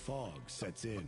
fog sets in.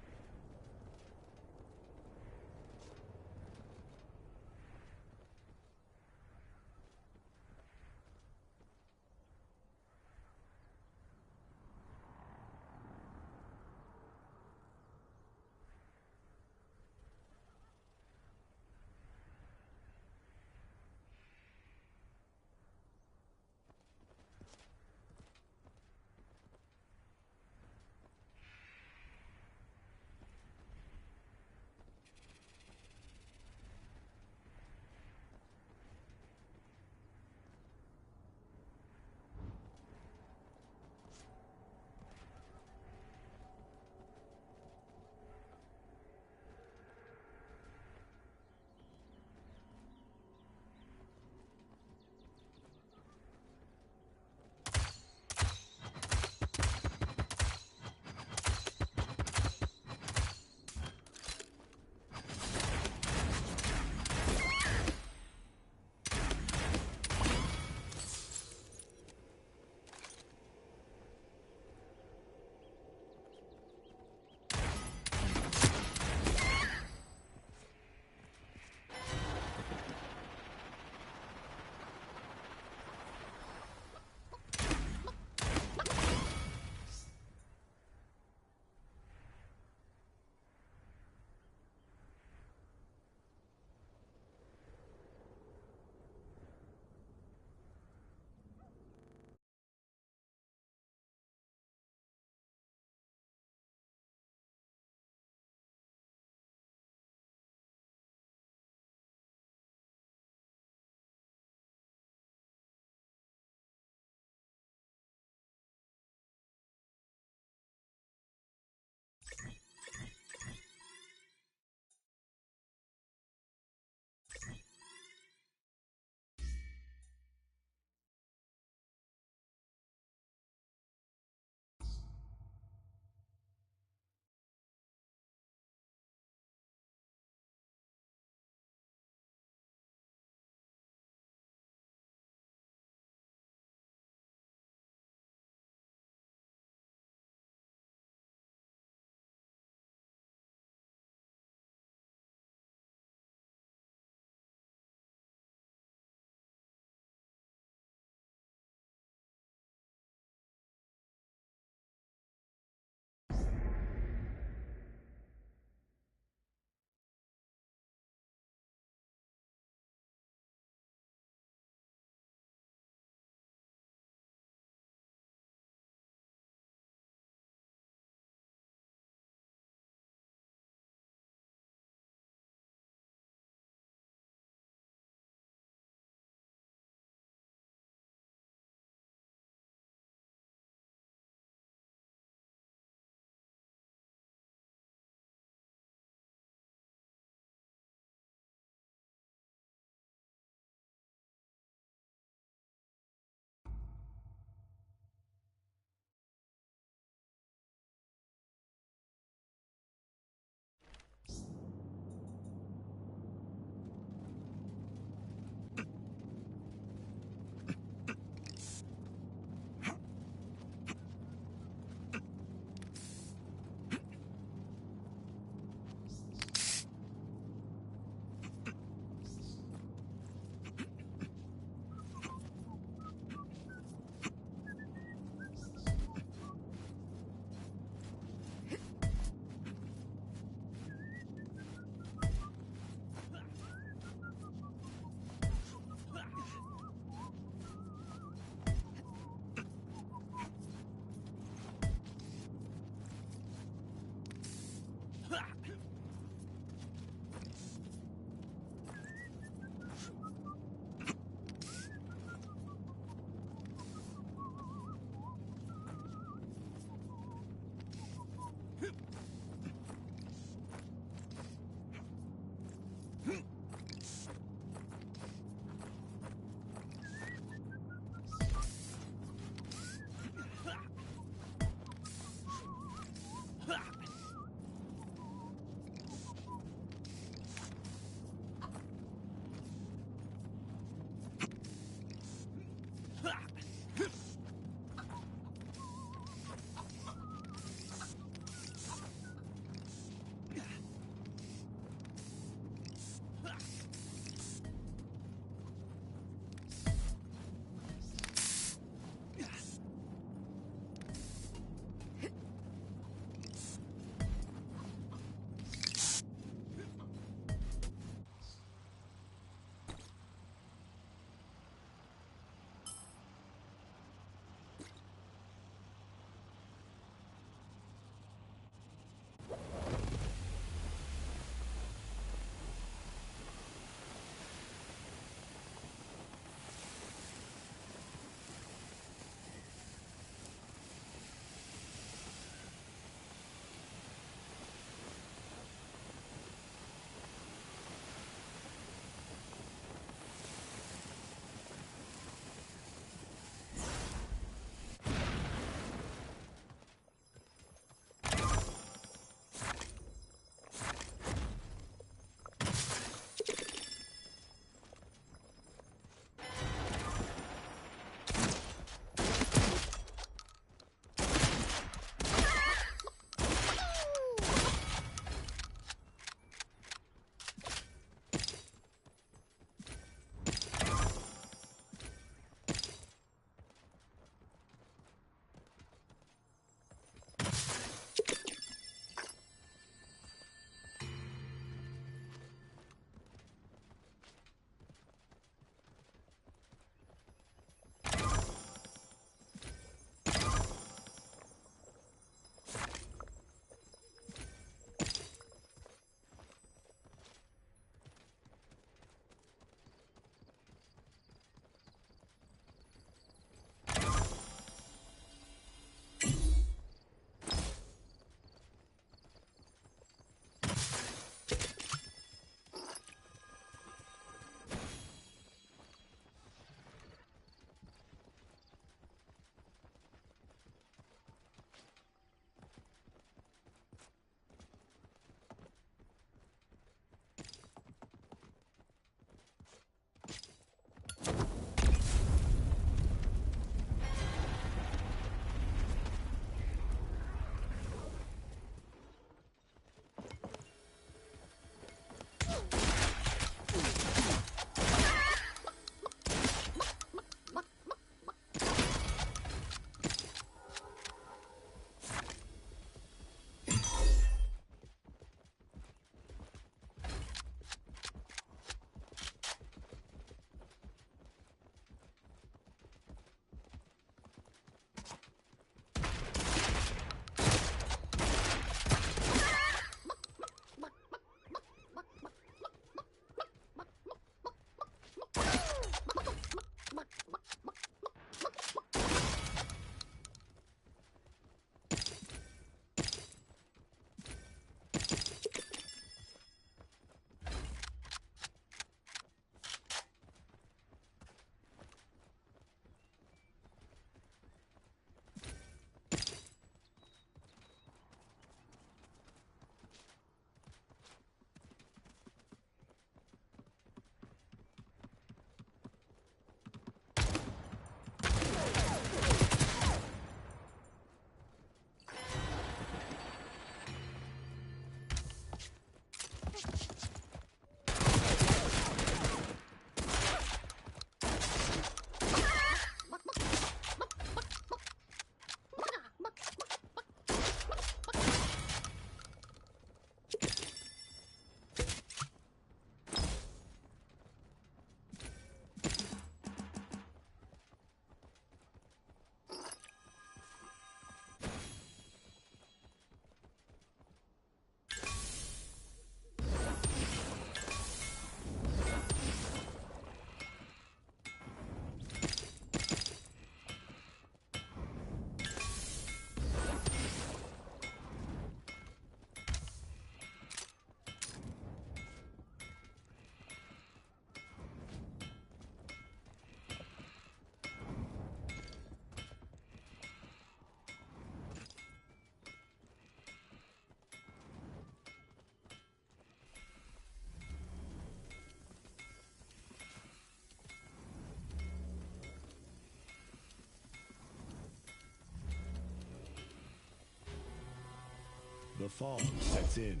The fog sets in.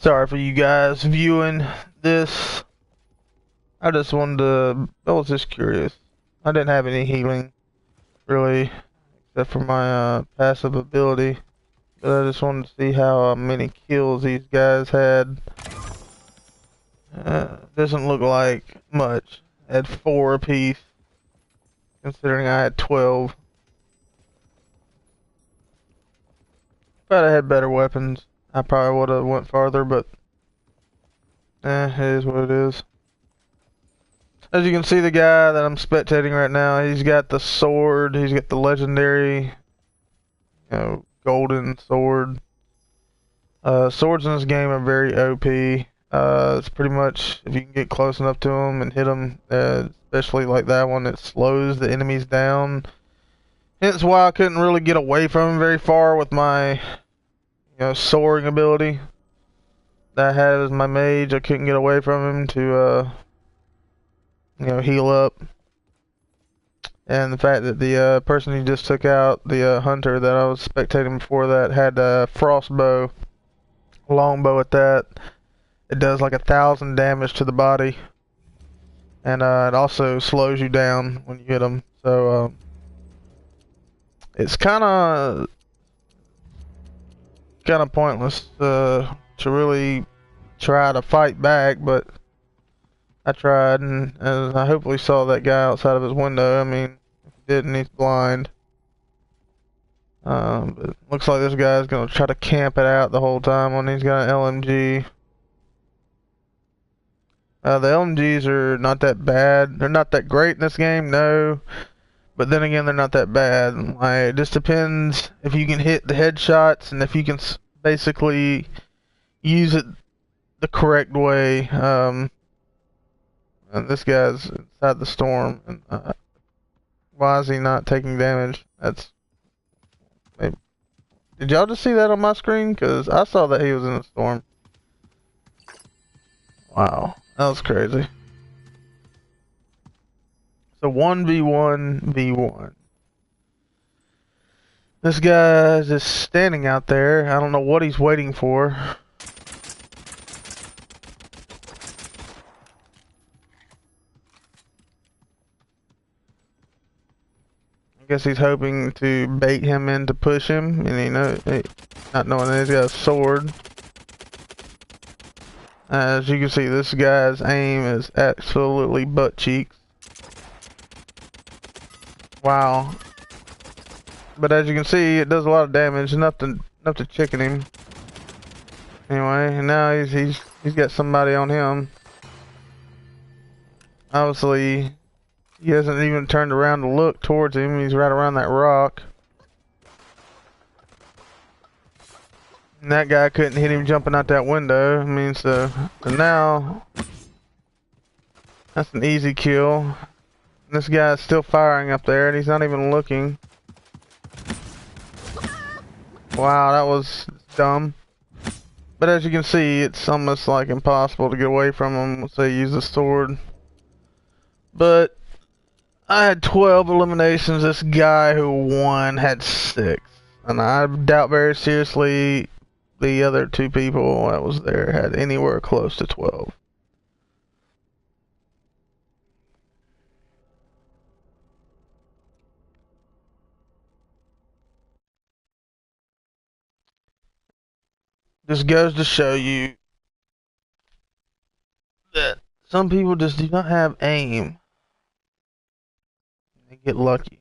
Sorry for you guys viewing this. I just wanted to, I was just curious. I didn't have any healing, really, except for my passive ability. But I just wanted to see how many kills these guys had. Doesn't look like much. I had 4 apiece, considering I had 12. But I had better weapons. I probably would have went farther, but it is what it is. As you can see, the guy that I'm spectating right now, he's got the sword. He's got the legendary, golden sword. Swords in this game are very OP. It's pretty much, if you can get close enough to them and hit them, especially like that one, it slows the enemies down. Hence why I couldn't really get away from him very far with my, soaring ability that I had as my mage. I couldn't get away from him to, heal up. And the fact that the person who just took out, the hunter that I was spectating before that, had a frostbow, longbow at that. It does like 1,000 damage to the body. And it also slows you down when you hit them. So it's kind of pointless to really try to fight back, but I tried, and I hopefully saw that guy outside of his window. I mean, if he didn't, he's blind. But looks like this guy's gonna try to camp it out the whole time when he's got an LMG. The LMGs are not that bad. They're not that great in this game, no. But then again, they're not that bad. It just depends if you can hit the headshots and if you can basically use it the correct way. And this guy's inside the storm. And why is he not taking damage? That's maybe. Did y'all just see that on my screen? Because I saw that he was in the storm. Wow, that was crazy. So 1v1v1. This guy's just standing out there. I don't know what he's waiting for. I guess he's hoping to bait him in to push him, and not knowing that he's got a sword. As you can see, this guy's aim is absolutely butt cheeks. Wow. But as you can see, it does a lot of damage, enough to chicken him. Anyway, and now he's got somebody on him. Obviously, he hasn't even turned around to look towards him. He's right around that rock. And that guy couldn't hit him jumping out that window. I mean, so now that's an easy kill. This guy's still firing up there, and he's not even looking. Wow, that was dumb. But as you can see, it's almost like impossible to get away from him once they use the sword. But I had 12 eliminations. This guy who won had 6. And I doubt very seriously the other 2 people that was there had anywhere close to 12. This goes to show you that some people just do not have aim. They get lucky.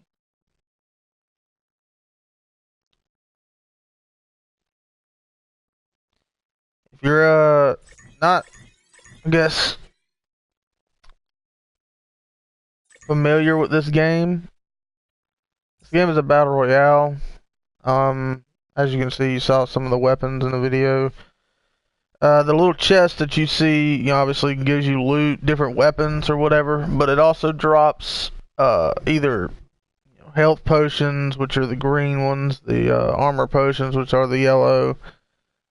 If you're not, I guess, familiar with this game is a battle royale. As you can see, you saw some of the weapons in the video. The little chest that you see, obviously gives you loot, different weapons or whatever, but it also drops either health potions, which are the green ones, the armor potions, which are the yellow,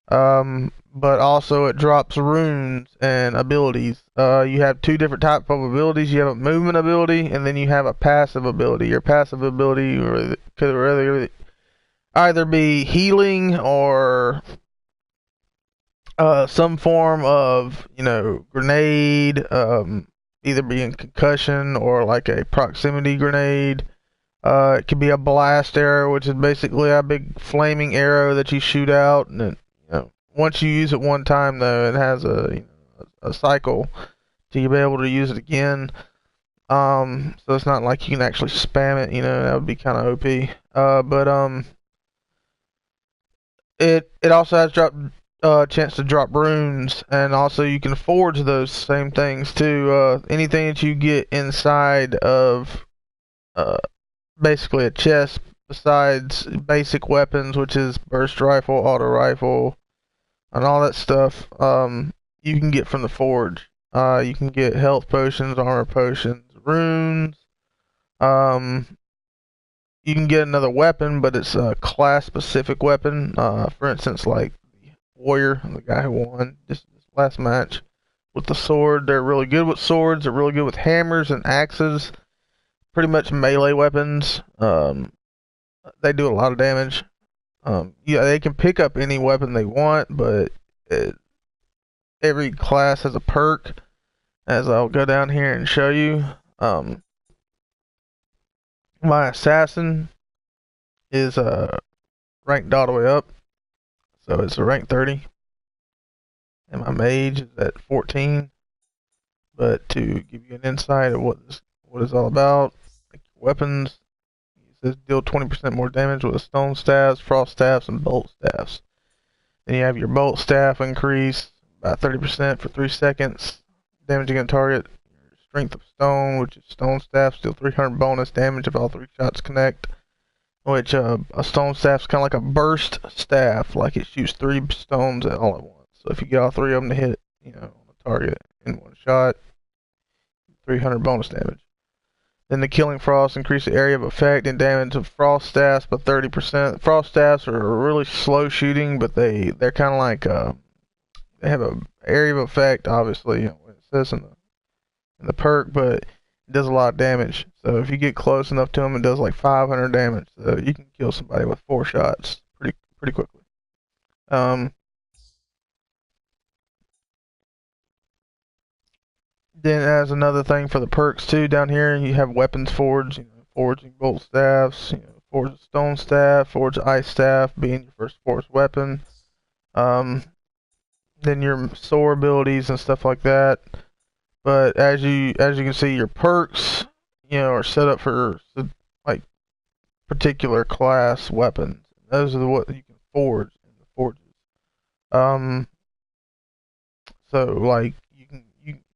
but also it drops runes and abilities. You have 2 different types of abilities. You have a movement ability, and then you have a passive ability. Your passive ability could either be healing or some form of, grenade, either being concussion or like a proximity grenade. It could be a blast arrow, which is basically a big flaming arrow that you shoot out, and once you use it one time, though, it has a cycle to be able to use it again. So it's not like you can actually spam it. That would be kind of OP. But it also has chance to drop runes, and also you can forge those same things too. Anything that you get inside of uh, basically a chest besides basic weapons, which is burst rifle, auto rifle, and all that stuff, you can get from the forge. You can get health potions, armor potions, runes. Um, you can get another weapon, but it's a class-specific weapon. For instance, like Warrior, the guy who won this last match with the sword. They're really good with swords. They're really good with hammers and axes. Pretty much melee weapons. They do a lot of damage. Yeah, they can pick up any weapon they want, but every class has a perk. As I'll go down here and show you. My assassin is ranked all the way up, so it's a rank 30, and my mage is at 14. But to give you an insight of what it's all about, like weapons, it says deal 20% more damage with stone staffs, frost staffs, and bolt staffs. Then you have your bolt staff increase by 30% for 3 seconds, damaging a target. Your strength of stone, which is stone staff, deal 300 bonus damage if all 3 shots connect. Which a stone staff is kind of like a burst staff, like it shoots 3 stones all at once. So if you get all 3 of them to hit, on the target in one shot, 300 bonus damage. Then the killing frost increase the area of effect and damage of frost staffs by 30%. Frost staffs are really slow shooting, but they're kind of like they have a area of effect, obviously, when it says in the perk, but it does a lot of damage. So if you get close enough to them, it does like 500 damage. So you can kill somebody with 4 shots pretty quickly. Then as another thing for the perks too, down here you have weapons forged, forging bolt staffs, forge stone staff, forge ice staff being your first forged weapon. Then your soar abilities and stuff like that. But as you can see, your perks, are set up for like particular class weapons. Those are what you can forge in the forges. So like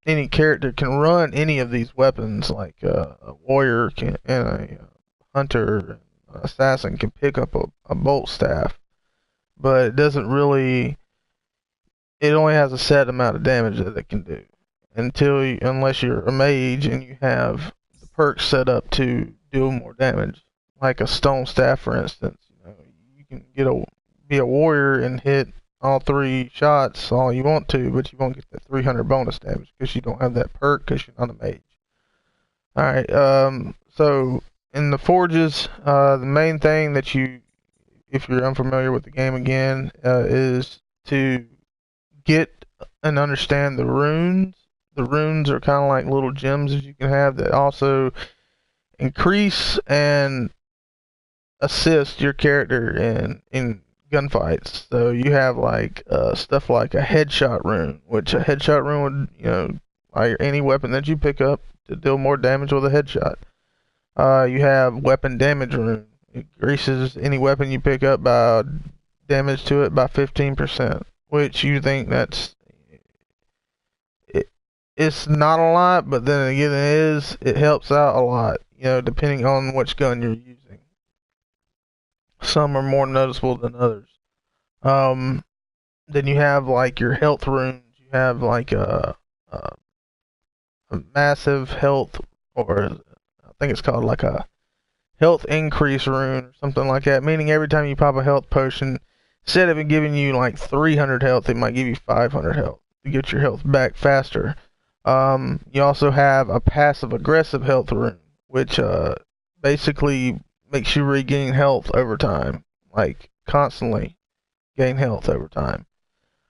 any character can run any of these weapons, like a warrior can, and a hunter, and an assassin can pick up a bolt staff, but it doesn't really. It only has a set amount of damage that it can do, unless you're a mage and you have the perks set up to do more damage, like a stone staff, for instance. You can be a warrior and hit all 3 shots all you want to, but you won't get that 300 bonus damage because you don't have that perk because you're not a mage. Alright, so in the forges, the main thing that if you're unfamiliar with the game again, is to get and understand the runes. The runes are kind of like little gems that you can have that also increase and assist your character in gunfights. So you have like stuff like a headshot rune, which a headshot rune would, like any weapon that you pick up to deal more damage with a headshot. You have weapon damage rune. It increases any weapon you pick up by damage to it by 15%, which you think it's not a lot, but then again it helps out a lot, depending on which gun you're using. Some are more noticeable than others. Then you have like your health runes. You have like a massive health, or I think it's called like a health increase rune or something like that, meaning every time you pop a health potion, instead of it giving you like 300 health, it might give you 500 health to get your health back faster. You also have a passive aggressive health rune, which basically makes you regain health over time, like constantly gain health over time.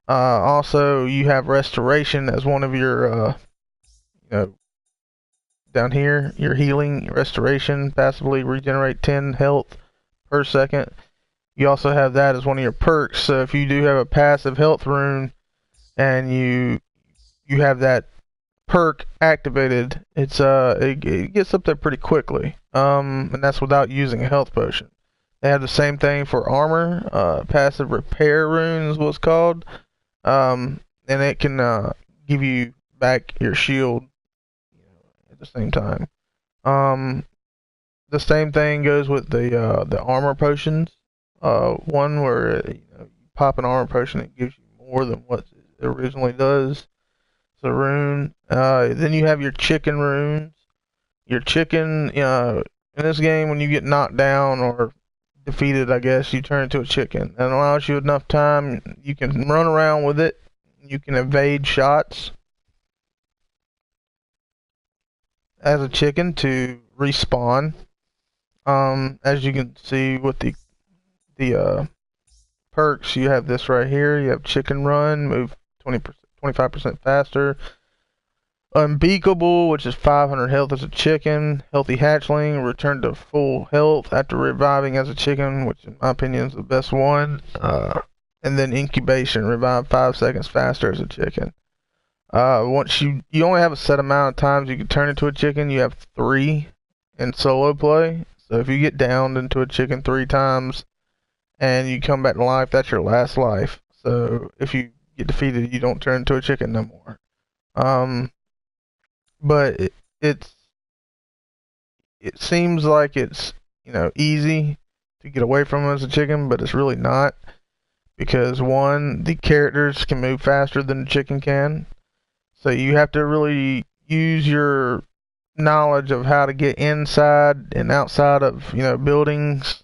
Also, you have restoration as one of your, down here, your healing restoration, passively regenerate 10 health per second. You also have that as one of your perks. So if you do have a passive health rune and you have that perk activated, it gets up there pretty quickly. And that's without using a health potion. They have the same thing for armor. Passive repair runes was called, and it can give you back your shield at the same time. Um, the same thing goes with the armor potions. One where you pop an armor potion, it gives you more than what it originally does. It's a rune. Then you have your chicken runes. Your chicken, in this game, when you get knocked down or defeated, I guess, you turn into a chicken. And it allows you enough time, you can run around with it, you can evade shots as a chicken to respawn. As you can see with the perks, you have this right here. You have chicken run, move 20%, 25% faster. Unbeakable, which is 500 health as a chicken. Healthy hatchling, return to full health after reviving as a chicken, which in my opinion is the best one. And then incubation, revive 5 seconds faster as a chicken. Once you only have a set amount of times you can turn into a chicken. You have 3 in solo play. So if you get downed into a chicken 3 times and you come back to life, that's your last life. So if you get defeated, you don't turn into a chicken no more. But it seems like it's easy to get away from as a chicken, but it's really not, because one, the characters can move faster than the chicken can, so you have to really use your knowledge of how to get inside and outside of buildings,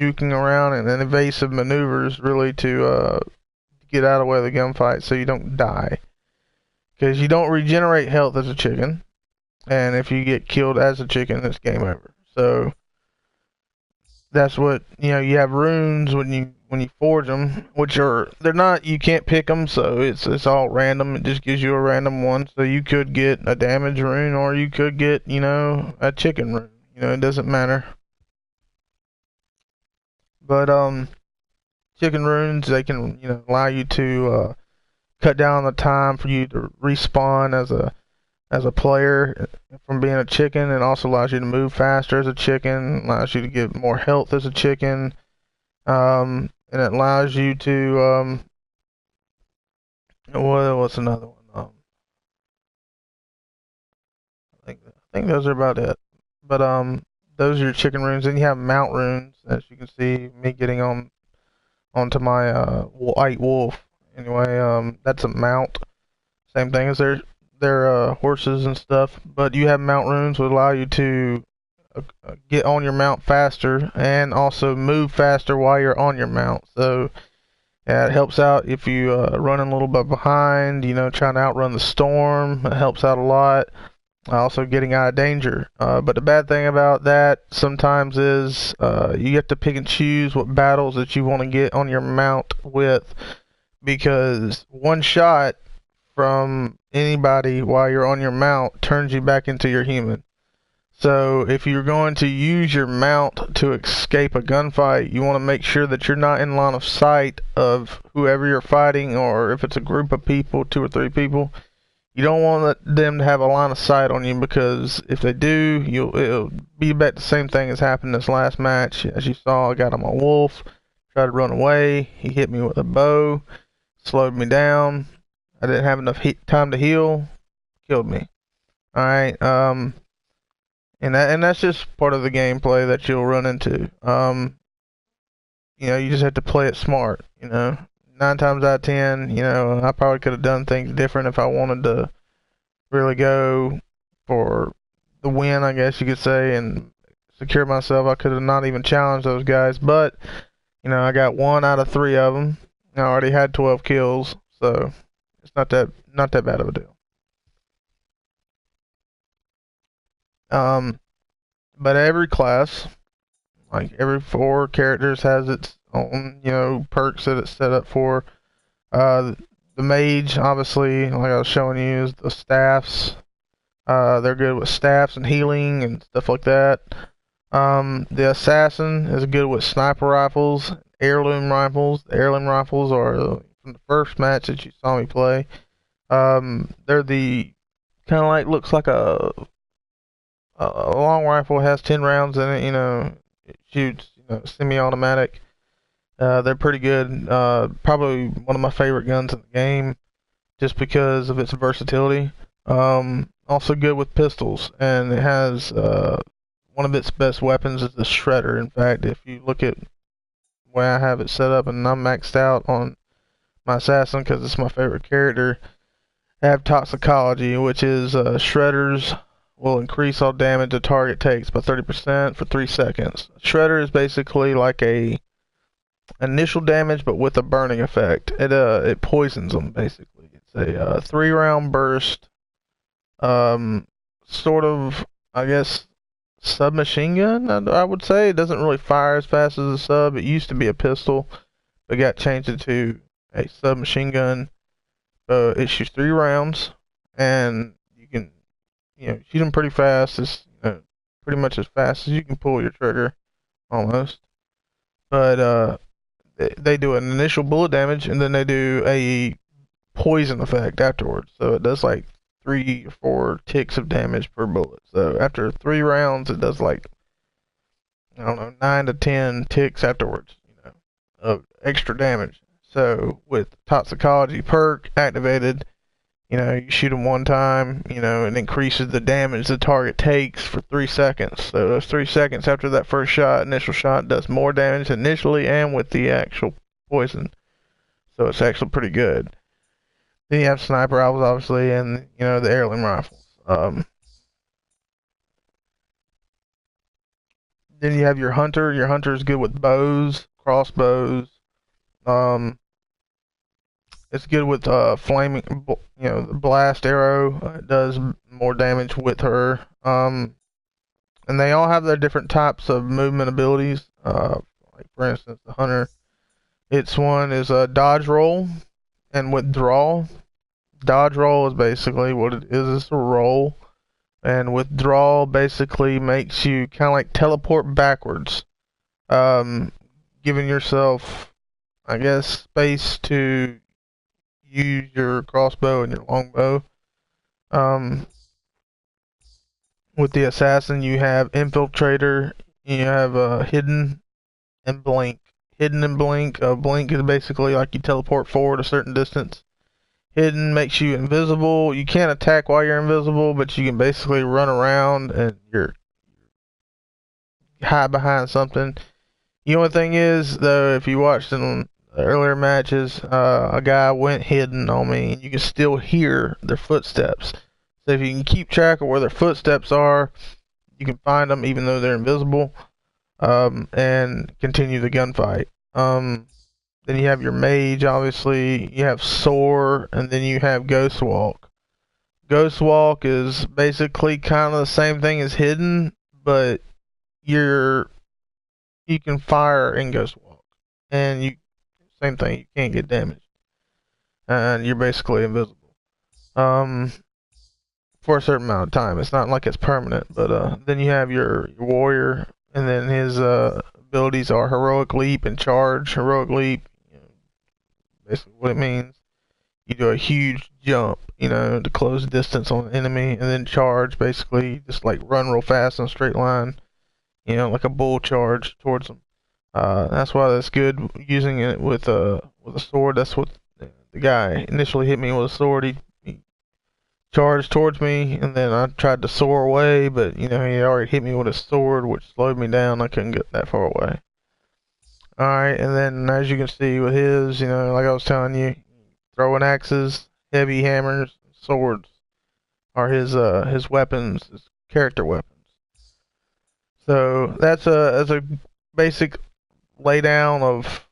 juking around and evasive maneuvers really to get out of the way of the gunfight so you don't die. Because you don't regenerate health as a chicken, and if you get killed as a chicken, it's game over. So that's what you have runes when you forge them, which they're not, you can't pick them, so it's all random. It just gives you a random one. So you could get a damage rune, or you could get a chicken rune. It doesn't matter. But chicken runes, they can allow you to cut down the time for you to respawn as a player from being a chicken. It also allows you to move faster as a chicken, allows you to get more health as a chicken, and it allows you to what's another one? I think those are about it. But those are your chicken runes. Then you have mount runes, as you can see me getting onto my white wolf. Anyway, that's a mount. Same thing as their horses and stuff. But you have mount runes would allow you to get on your mount faster and also move faster while you're on your mount. So yeah, it helps out if you running a little bit behind, trying to outrun the storm. It helps out a lot. Also getting out of danger. But the bad thing about that sometimes is you have to pick and choose what battles that you want to get on your mount with, because one shot from anybody while you're on your mount turns you back into your human. So if you're going to use your mount to escape a gunfight, you want to make sure that you're not in line of sight of whoever you're fighting, or if it's a group of people, 2 or 3 people, you don't want them to have a line of sight on you, because if they do, it'll be back the same thing as happened this last match. As you saw, I got on my wolf, tried to run away, he hit me with a bow, slowed me down. I didn't have enough time to heal. Killed me. Alright, and that's just part of the gameplay that you'll run into. You just have to play it smart, 9 times out of 10, I probably could have done things different if I wanted to really go for the win, I guess you could say, and secure myself. I could have not even challenged those guys, but, I got 1 out of 3 of them. I already had 12 kills, so it's not that bad of a deal. But every class, like every 4 characters, has its own, perks that it's set up for. The mage, obviously, like I was showing you, is the staffs. They're good with staffs and healing and stuff like that. The assassin is good with sniper rifles, heirloom rifles. The heirloom rifles are from the first match that you saw me play. They're the kind of like, looks like a long rifle, has 10 rounds in it. It shoots semi-automatic. They're pretty good. Probably one of my favorite guns in the game, just because of its versatility. Also good with pistols, and it has one of its best weapons is the shredder. In fact, if you look at where I have it set up, and I'm maxed out on my assassin because it's my favorite character, I have toxicology, which is shredders will increase all damage the target takes by 30% for 3 seconds. Shredder is basically like a initial damage, but with a burning effect. It poisons them basically. It's a 3-round burst, sort of, I guess, submachine gun. I would say it doesn't really fire as fast as a sub. It used to be a pistol, but got changed into a submachine gun. It shoots 3 rounds, and you can shoot them pretty fast. It's pretty much as fast as you can pull your trigger, almost. But they do an initial bullet damage, and then they do a poison effect afterwards. So it does like 3 or 4 ticks of damage per bullet. So after 3 rounds, it does like, I don't know, 9 to 10 ticks afterwards, of extra damage. So with toxicology perk activated, you shoot them one time, it increases the damage the target takes for 3 seconds. So those 3 seconds after that first shot, initial shot, does more damage initially and with the actual poison. So it's actually pretty good. Then you have sniper rifles, obviously, and, the heirloom rifles. Then you have your hunter. Your hunter is good with bows, crossbows. It's good with flaming, the blast arrow. It does more damage with her. And they all have their different types of movement abilities. Like for instance, the hunter, its one is a dodge roll and withdrawal. Dodge roll is basically what it is. It's a roll, and withdrawal basically makes you kind of like teleport backwards, giving yourself, I guess, space to use your crossbow and your longbow. With the assassin, you have infiltrator, you have hidden and blink. Hidden and blink. Blink is basically like you teleport forward a certain distance. Hidden makes you invisible. You can't attack while you're invisible, but you can basically run around and you're hide behind something. The only thing is, though, if you watched in earlier matches, a guy went hidden on me, and you can still hear their footsteps. So if you can keep track of where their footsteps are, you can find them even though they're invisible, and continue the gunfight. Then you have your mage, obviously. You have soar, and then you have ghost walk. Ghost walk is basically kind of the same thing as hidden, but you can fire in ghost walk, and same thing, you can't get damaged, and you're basically invisible for a certain amount of time. It's not like it's permanent. But then you have your warrior, and then his abilities are heroic leap and charge. Heroic leap, basically what it means, you do a huge jump, to close distance on an enemy, and then charge, basically just like run real fast in a straight line, like a bull charge towards them. That's why that's good using it with a sword. That's what the guy initially hit me with a sword. He charged towards me, and then I tried to soar away, but he already hit me with a sword, which slowed me down. I couldn't get that far away. Alright, and then as you can see with his, like I was telling you, throwing axes, heavy hammers, swords are his weapons, his character weapons. So that's a basic laydown of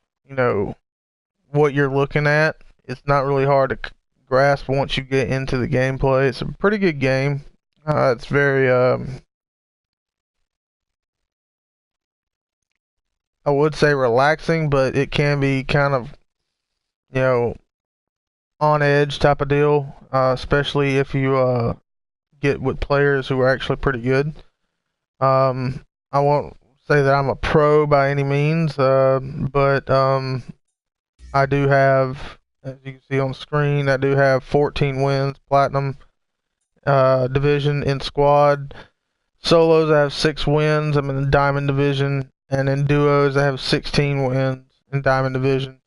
what you're looking at. It's not really hard to grasp once you get into the gameplay. It's a pretty good game. It's very I would say relaxing, but it can be kind of on edge type of deal, especially if you get with players who are actually pretty good. I won't say that I'm a pro by any means, but I do have, as you can see on the screen, I do have 14 wins, platinum division in squad. Solos, I have 6 wins. I'm in the diamond division, and in duos I have 16 wins in Diamond Division.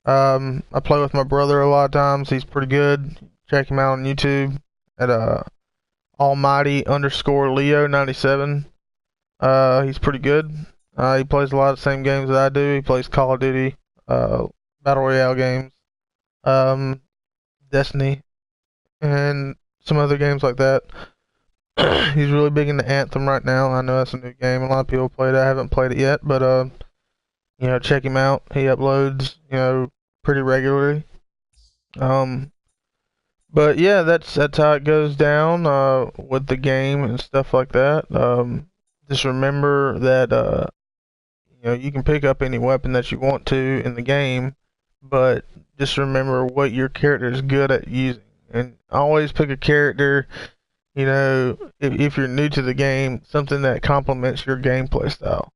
I play with my brother a lot of times. He's pretty good. Check him out on YouTube at Almighty underscore Leo 97. He's pretty good. He plays a lot of the same games that I do. He plays Call of Duty, Battle Royale games, um, Destiny, and some other games like that. He's really big into Anthem right now. I know that's a new game. A lot of people play it. I haven't played it yet, but check him out. He uploads, pretty regularly. Um, but yeah, that's how it goes down with the game and stuff like that. Just remember that you can pick up any weapon that you want to in the game, but just remember what your character is good at using, and always pick a character. If you're new to the game, something that complements your gameplay style.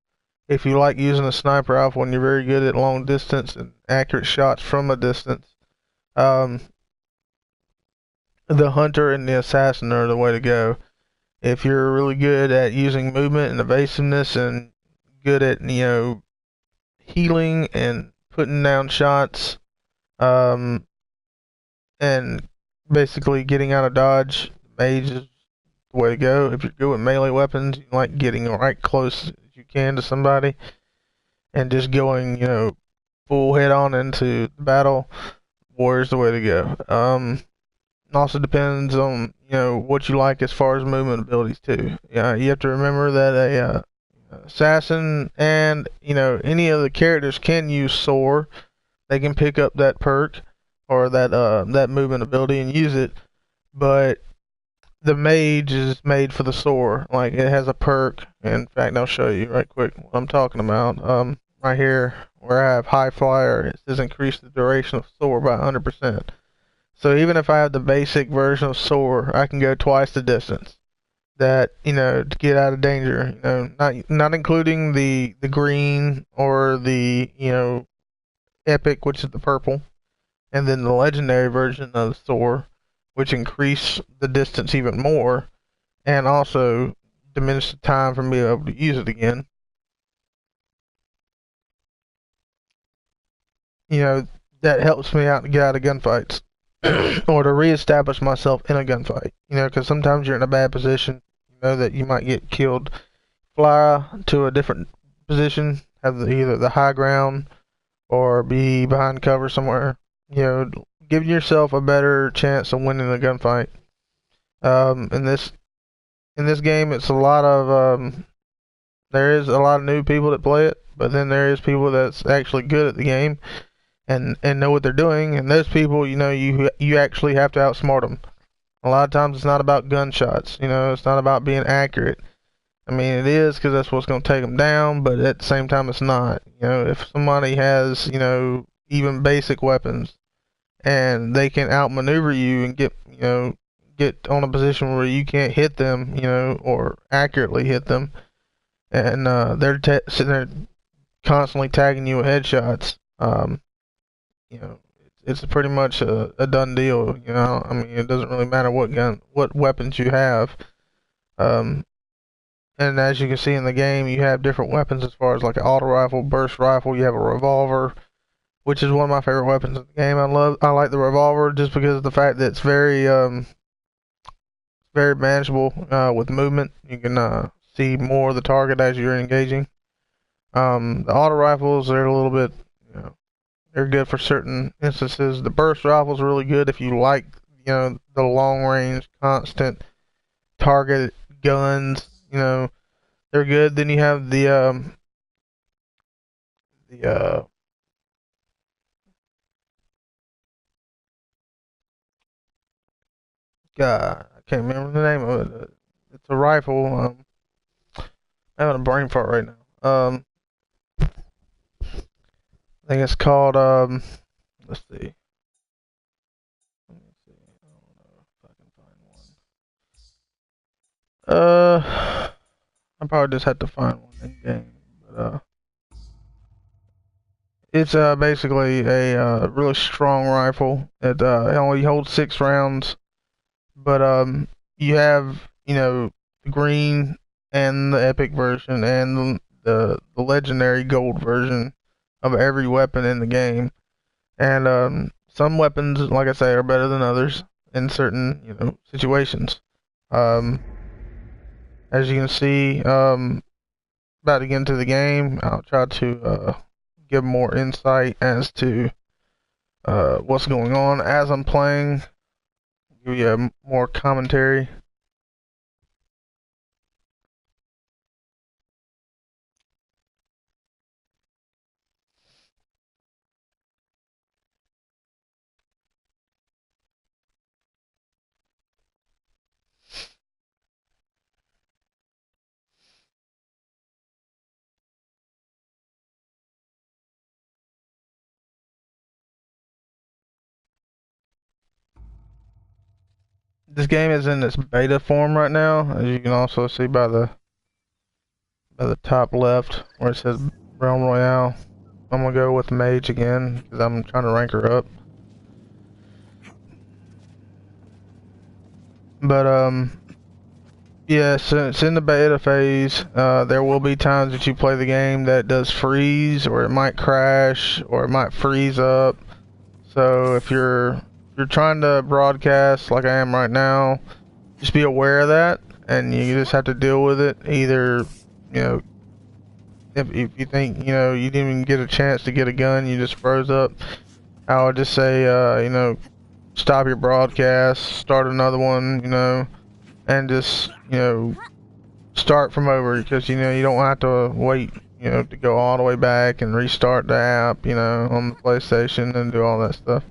If you like using a sniper rifle and you're very good at long distance and accurate shots from a distance, um, the hunter and the assassin are the way to go. If you're really good at using movement and evasiveness and good at, healing and putting down shots, and basically getting out of dodge, mage is the way to go. If you're good with melee weapons, you like getting right close as you can to somebody and just going, full head on into the battle, warrior's the way to go. It also depends on, what you like as far as movement abilities too. Yeah, you have to remember that a assassin and, any of the characters can use soar. They can pick up that perk or that movement ability and use it, but the mage is made for the soar. Like, it has a perk. In fact, I'll show you right quick what I'm talking about. Right here where I have high flyer, it says increase the duration of soar by 100%. So even if I have the basic version of soar, I can go twice the distance. That, to get out of danger. Not including the green or the, epic, which is the purple, and then the legendary version of soar, which increase the distance even more, and also diminish the time for me to be able to use it again. That helps me out to get out of gunfights. Or to reestablish myself in a gunfight. Because sometimes you're in a bad position, that you might get killed. Fly to a different position, have either the high ground or be behind cover somewhere. Give yourself a better chance of winning the gunfight. In this game, it's a lot of there is a lot of new people that play it, but then there is people that's actually good at the game and know what they're doing, and those people, you actually have to outsmart them. A lot of times, it's not about gunshots. It's not about being accurate. I mean, it is, because that's what's going to take them down, but at the same time, it's not. If somebody has, even basic weapons, and they can outmaneuver you and get on a position where you can't hit them, or accurately hit them, and they're sitting there constantly tagging you with headshots, it's pretty much a done deal. I mean, it doesn't really matter what weapons you have. And as you can see in the game, you have different weapons as far as like an auto rifle, burst rifle. You have a revolver, which is one of my favorite weapons in the game. I like the revolver just because of the fact that it's very manageable with movement. You can see more of the target as you're engaging. The auto rifles, they're a little bit, they're good for certain instances. The burst rifles are really good if you like, the long range, constant target guns. They're good. Then you have the God, I can't remember the name of it. It's a rifle. I'm having a brain fart right now. I think it's called let's see. Let me see. I don't know if I can find one. I probably just had to find one in game, but it's basically a really strong rifle. It only holds 6 rounds, but you have the green and the epic version and the legendary gold version of every weapon in the game. And some weapons, like I say, are better than others in certain, situations. Um, as you can see, about to get into the game, I'll try to give more insight as to what's going on as I'm playing. Give you more commentary. This game is in its beta form right now, as you can also see by the top left where it says Realm Royale. I'm gonna go with Mage again because I'm trying to rank her up. But yeah, so it's in the beta phase. There will be times that you play the game that it does freeze, or it might crash, or it might freeze up. So if you're trying to broadcast like I am right now, just be aware of that, and you just have to deal with it. Either, if you think, you didn't even get a chance to get a gun, you just froze up, I would just say, stop your broadcast, start another one, and just, start from over, because, you don't have to wait, to go all the way back and restart the app, on the PlayStation and do all that stuff.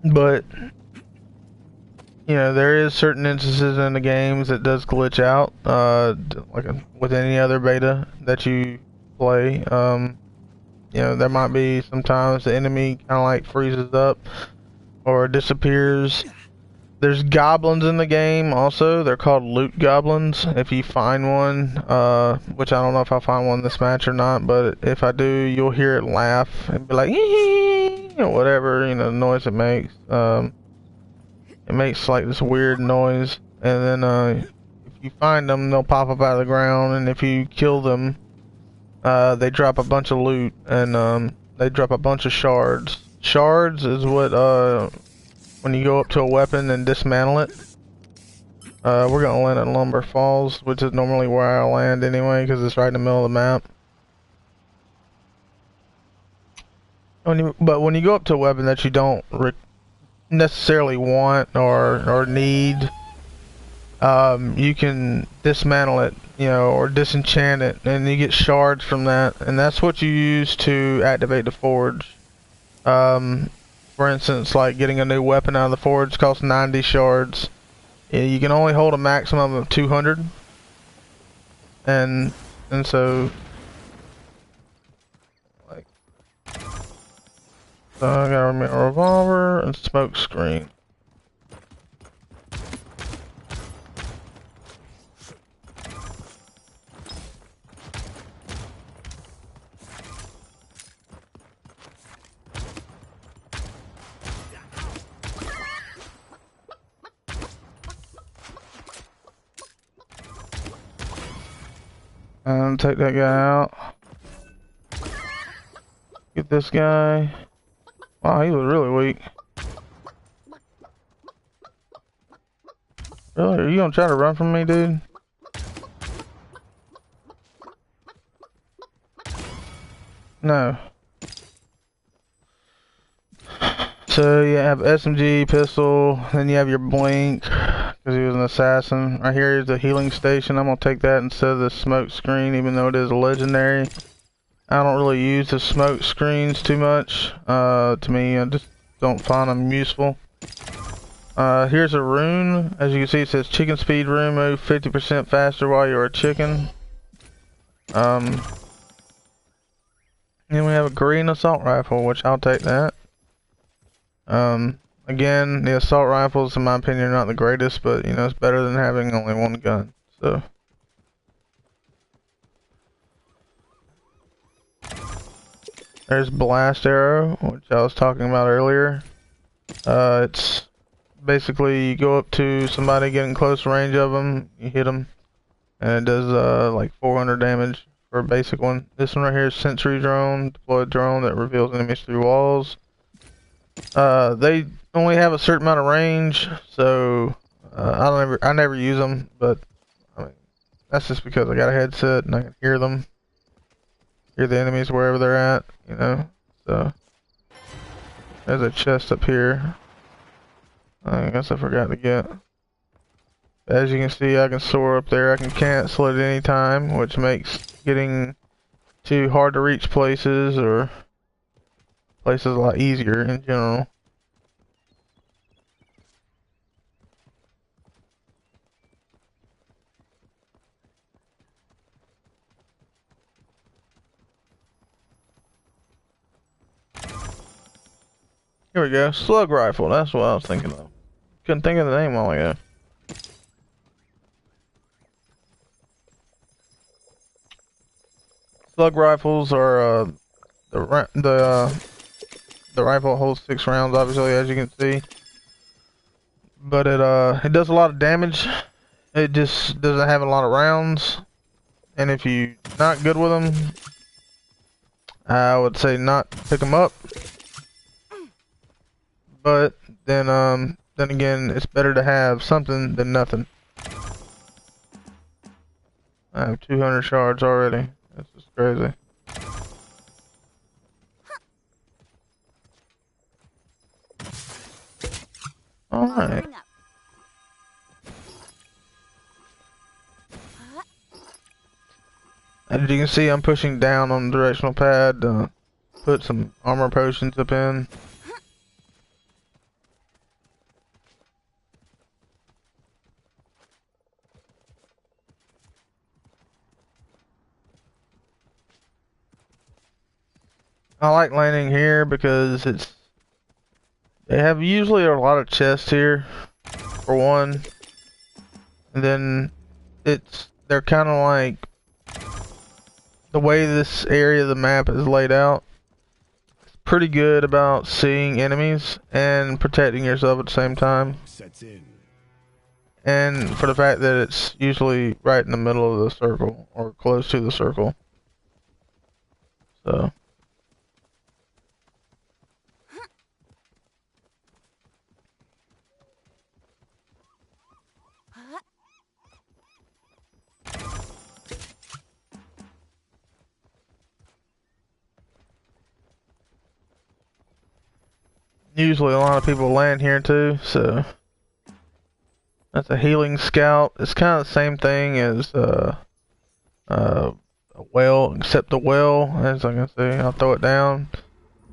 But there is certain instances in the games that does glitch out, like with any other beta that you play. There might be sometimes the enemy kind of like freezes up or disappears. There's goblins in the game also. They're called loot goblins. If you find one, which I don't know if I'll find one this match or not, but if I do, you'll hear it laugh and be like, whatever, the noise it makes. It makes like this weird noise, and then if you find them, they'll pop up out of the ground, and if you kill them, they drop a bunch of loot, and they drop a bunch of shards. Shards is what, when you go up to a weapon and dismantle it. We're gonna land at Lumber Falls, which is normally where I land anyway, because it's right in the middle of the map. But when you go up to a weapon that you don't necessarily want or need, you can dismantle it, or disenchant it, and you get shards from that, and that's what you use to activate the forge. For instance, like getting a new weapon out of the forge costs 90 shards. You can only hold a maximum of 200, and so like, so I got a revolver and smoke screen. Take that guy out. Get this guy. Wow, he was really weak. Really? Are you gonna try to run from me, dude? No. So you have SMG, pistol, then you have your blink, because he was an assassin. Right here is the healing station. I'm gonna take that instead of the smoke screen, even though it is a legendary. I don't really use the smoke screens too much. To me, I just don't find them useful. Here's a rune. As you can see, it says chicken speed rune, move 50% faster while you're a chicken. Then we have a green assault rifle, which I'll take that. Again, the assault rifles, in my opinion, are not the greatest, but, it's better than having only one gun, so. There's blast arrow, which I was talking about earlier. It's basically you go up to somebody, getting close range of them, you hit them, and it does like 400 damage for a basic one. This one right here is Sentry Drone, deployed drone that reveals enemies through walls. They only have a certain amount of range, so I never use them, but I mean that's just because I got a headset and I can hear them, hear the enemies wherever they're at, you know. So there's a chest up here. I guess I forgot to get. As you can see, I can soar up there. I can cancel at any time, which makes getting to hard to reach places or places a lot easier in general. Here we go. Slug rifle. That's what I was thinking of. Couldn't think of the name a while ago. Slug rifles are the rifle holds 6 rounds, obviously, as you can see. But it does a lot of damage. It just doesn't have a lot of rounds. And if you're not good with them, I would say not pick them up. But then again, it's better to have something than nothing. I have 200 shards already. That's just crazy. Alright. As you can see, I'm pushing down on the directional pad to put some armor potions up in. I like landing here because they have usually a lot of chests here, for one. And then they're kind of like the way this area of the map is laid out. It's pretty good about seeing enemies and protecting yourself at the same time. And for the fact that it's usually right in the middle of the circle or close to the circle. So. Usually a lot of people land here too, so that's a healing scout. It's kind of the same thing as a well, except the well, as I can see, I'll throw it down.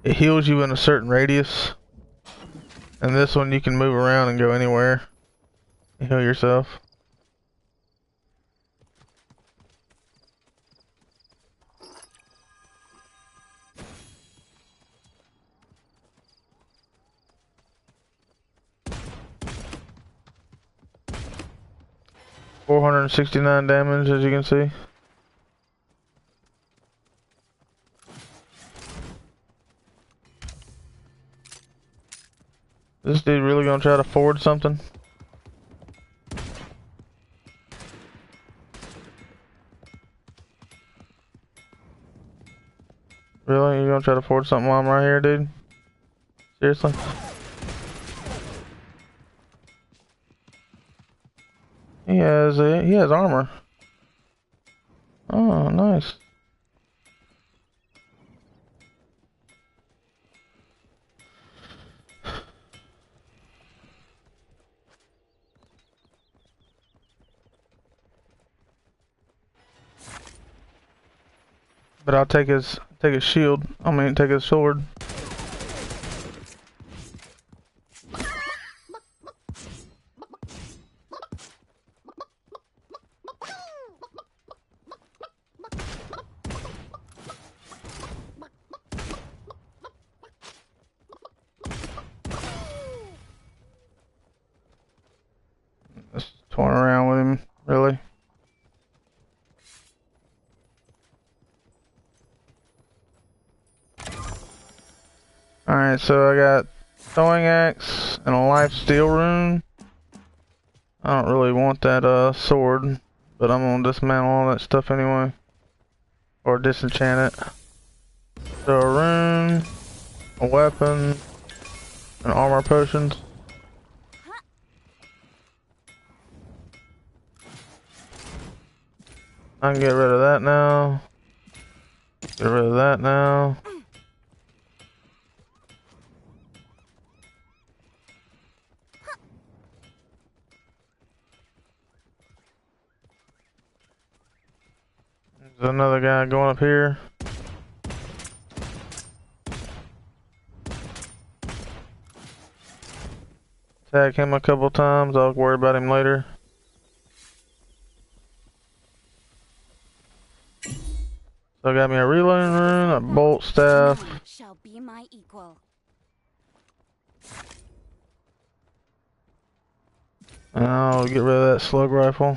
It heals you in a certain radius, and this one you can move around and go anywhere and heal yourself. $469 damage, as you can see. This dude really gonna try to forward something? Really? You gonna try to forward something while I'm right here, dude? Seriously? He has armor. Oh, nice. But I'll take his shield. I mean, take his sword. Just toying around with him, really. Alright, so I got throwing axe and a life steal rune. I don't really want that sword, but I'm gonna dismantle all that stuff anyway. Or disenchant it. So a rune, a weapon, and armor potions. I can get rid of that now. Get rid of that now. There's another guy going up here. Attack him a couple times. I'll worry about him later. So I got me a reloading rune, a bolt staff. Shall be my equal. And I'll get rid of that slug rifle.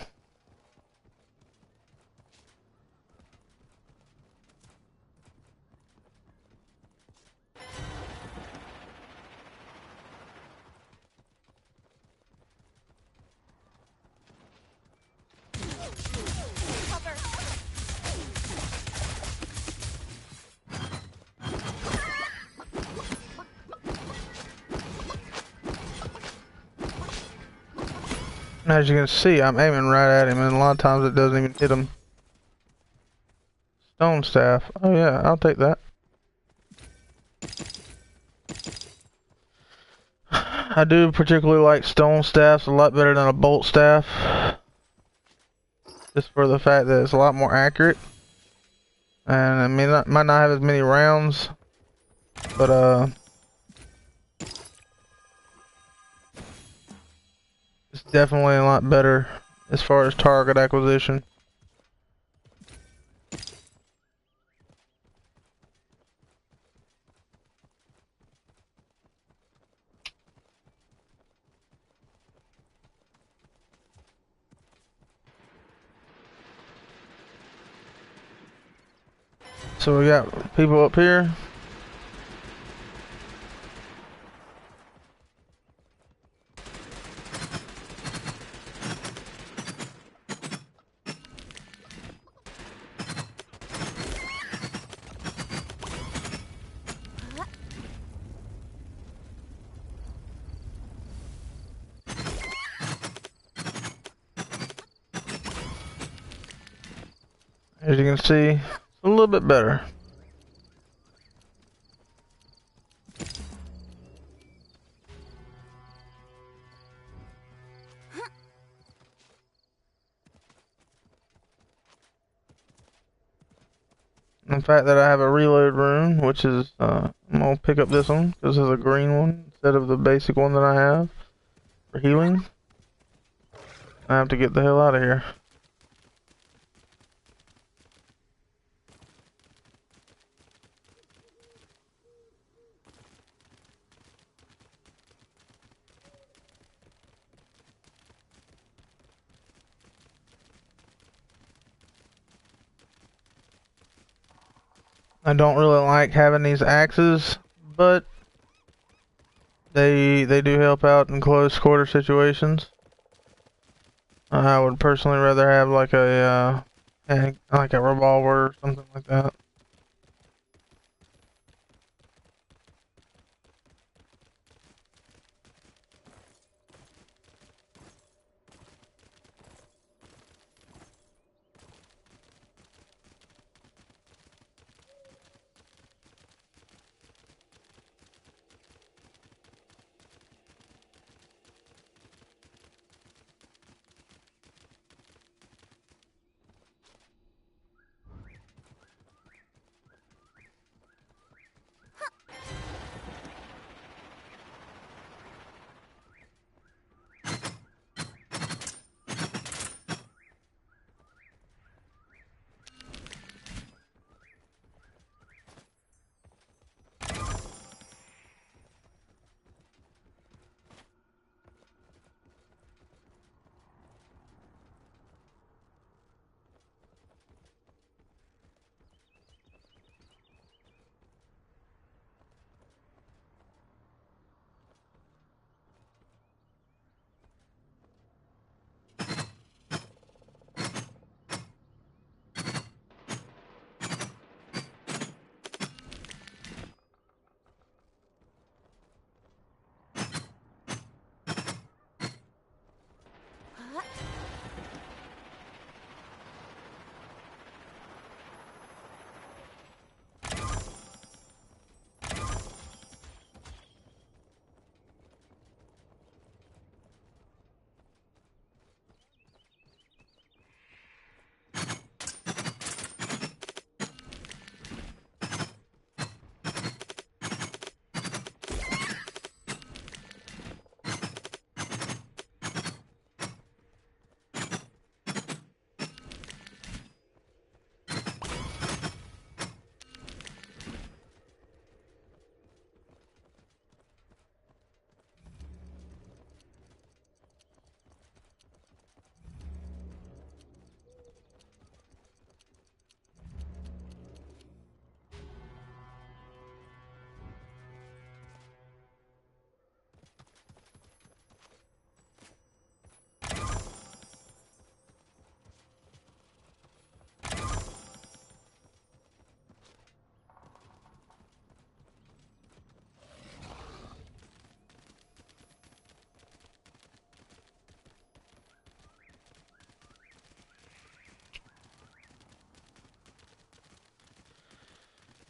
As you can see, I'm aiming right at him, and a lot of times it doesn't even hit him. Stone staff. Oh yeah, I'll take that. I do particularly like stone staffs a lot better than a bolt staff. Just for the fact that it's a lot more accurate. And I mean, it might not have as many rounds, but it's definitely a lot better as far as target acquisition. So we got people up here. As you can see, it's a little bit better. The fact that I have a reload rune, which is, I'm gonna pick up this one, because it's a green one, instead of the basic one that I have, for healing. I have to get the hell out of here. I don't really like having these axes, but they do help out in close quarter situations. I would personally rather have like like a revolver or something like that.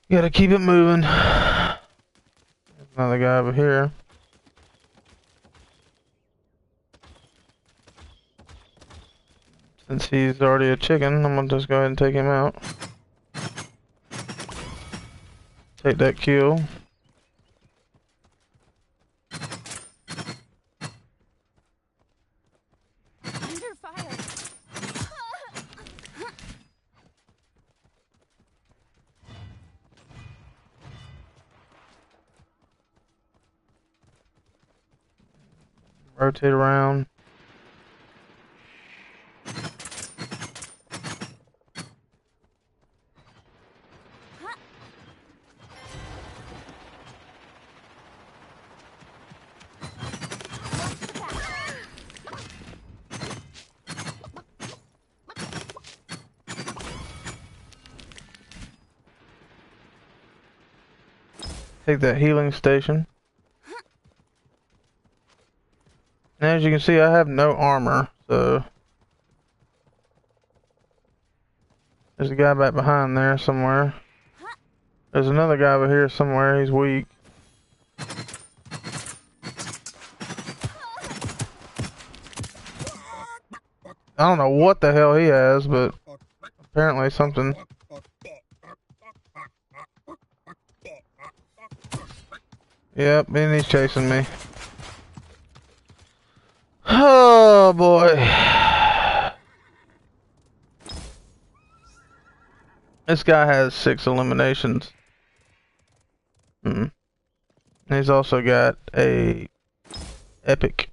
You gotta keep it moving. There's another guy over here. Since he's already a chicken, I'm gonna just go ahead and take him out. Take that kill. Under fire. Rotate around. Take that healing station. And as you can see, I have no armor, so there's a guy back behind there somewhere. There's another guy over here somewhere, he's weak. I don't know what the hell he has, but apparently something. Yep, and he's chasing me. Oh boy. This guy has 6 eliminations. He's also got a epic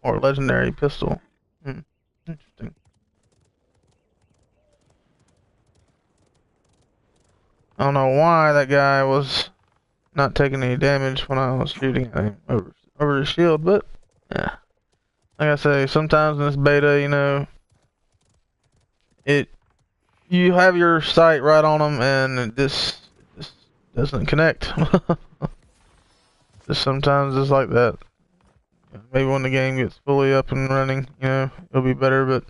or legendary pistol. Interesting. I don't know why that guy was not taking any damage when I was shooting at him over the shield, but yeah. Like I say, sometimes in this beta, you know, you have your sight right on them and it just doesn't connect. Just sometimes it's like that. Maybe when the game gets fully up and running, you know, it'll be better, but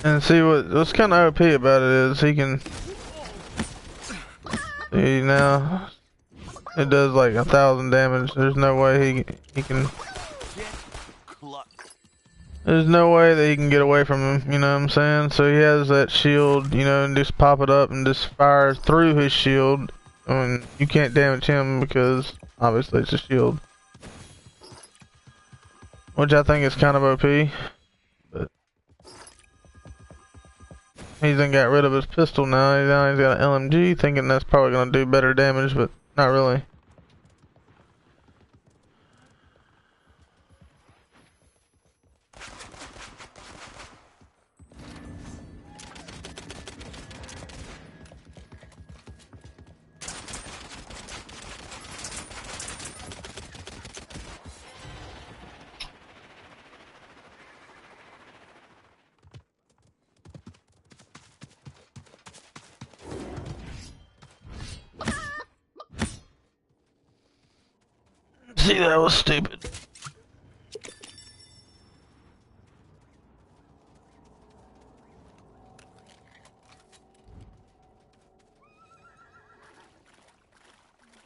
and see what's kind of OP about it is he can see now it does like 1,000 damage. There's no way he can. There's no way that he can get away from him, you know what I'm saying? So he has that shield, you know, and just pop it up and just fire through his shield. I mean, you can't damage him because obviously it's a shield. Which I think is kind of OP. But he's then got rid of his pistol now. Now he's got an LMG, thinking that's probably going to do better damage, but not really. See, that was stupid.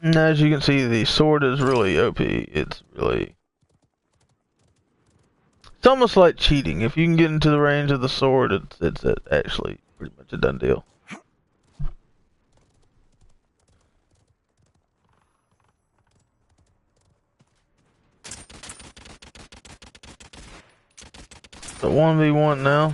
And as you can see, the sword is really OP. It's almost like cheating. If you can get into the range of the sword, it's actually pretty much a done deal. So 1v1 now.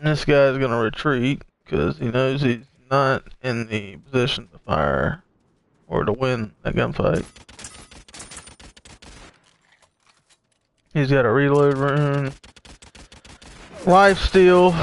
And this guy's gonna retreat because he knows he's not in the position to fire or to win that gunfight. He's got a reload rune, life steal.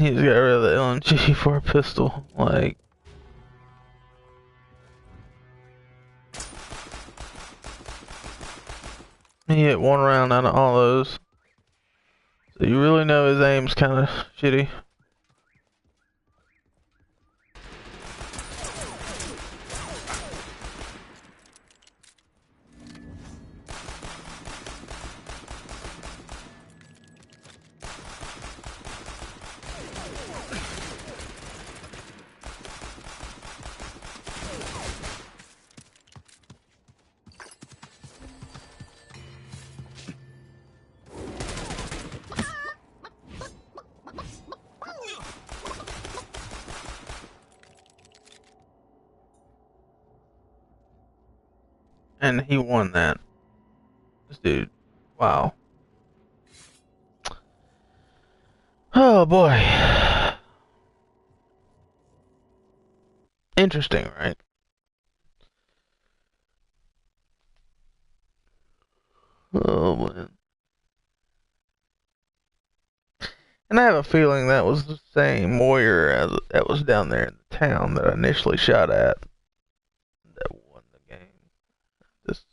He just got rid of the LMG for a pistol. Like, he hit one round out of all those. So you really know his aim's kind of shitty. And he won that. This dude. Wow. Oh boy. Interesting, right? Oh man. And I have a feeling that was the same warrior as that was down there in the town that I initially shot at that won the game. This.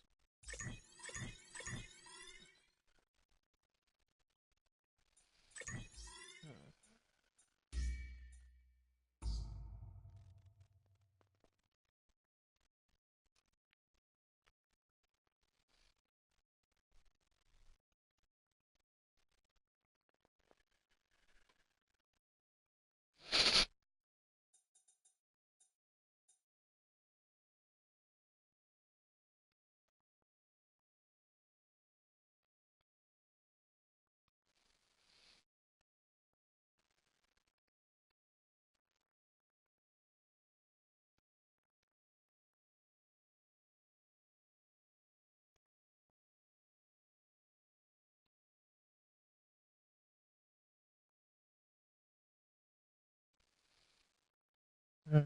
Hmm.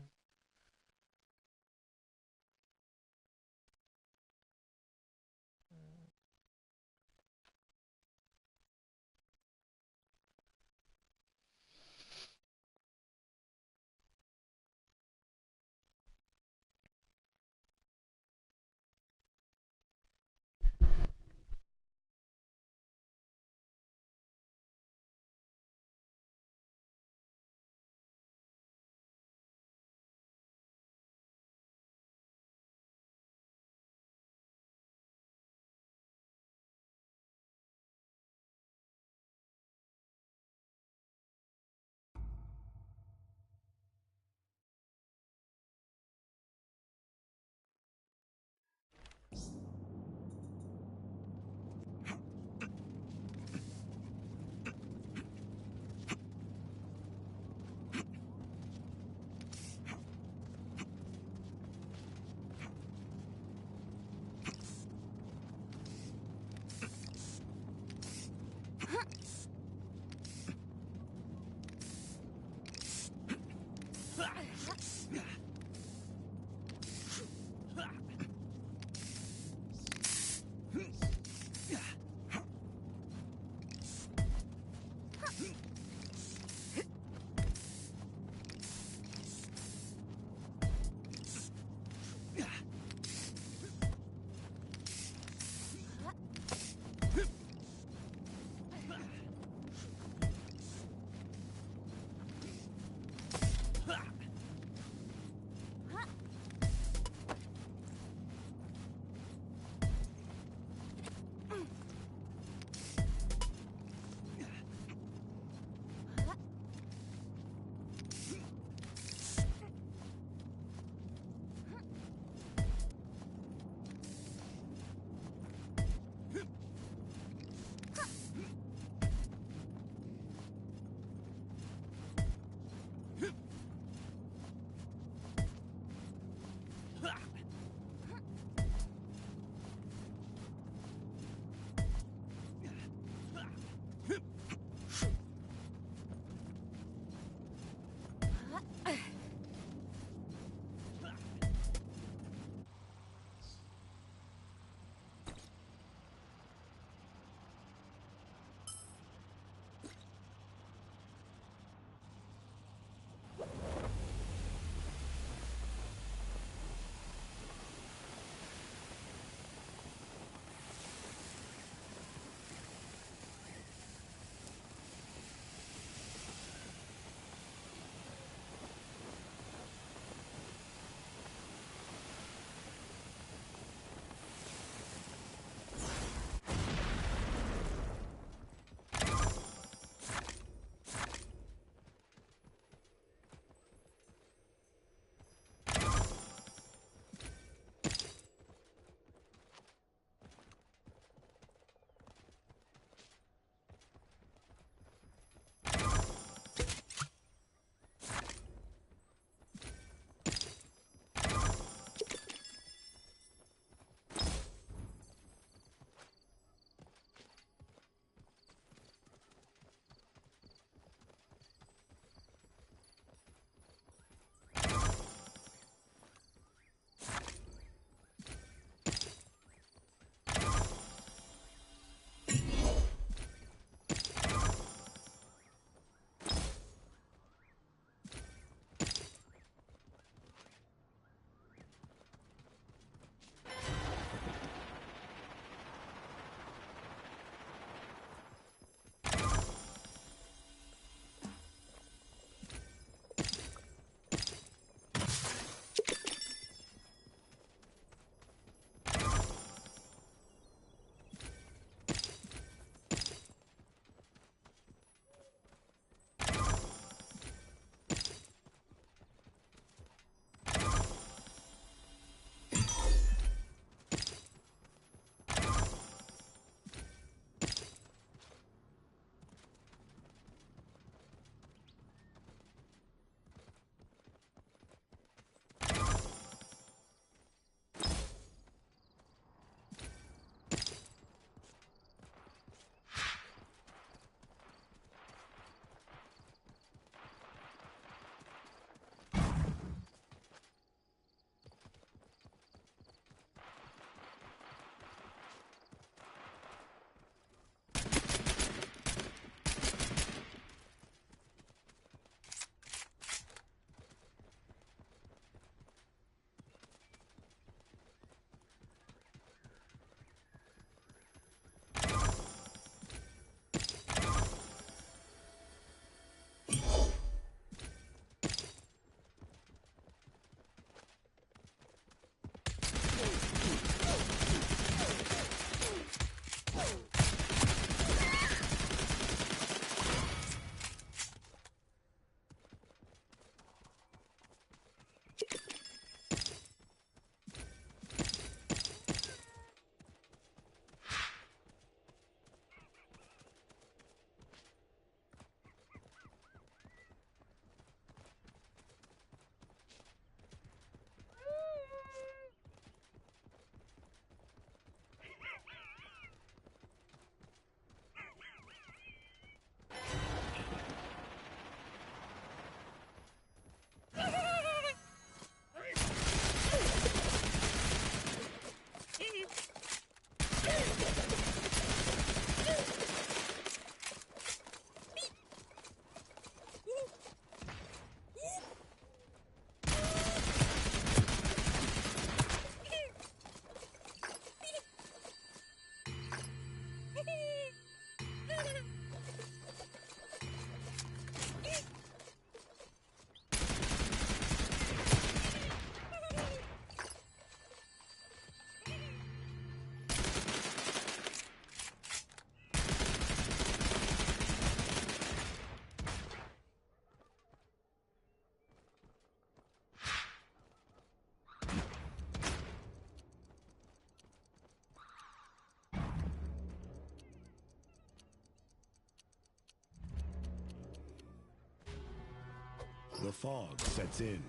The fog sets in.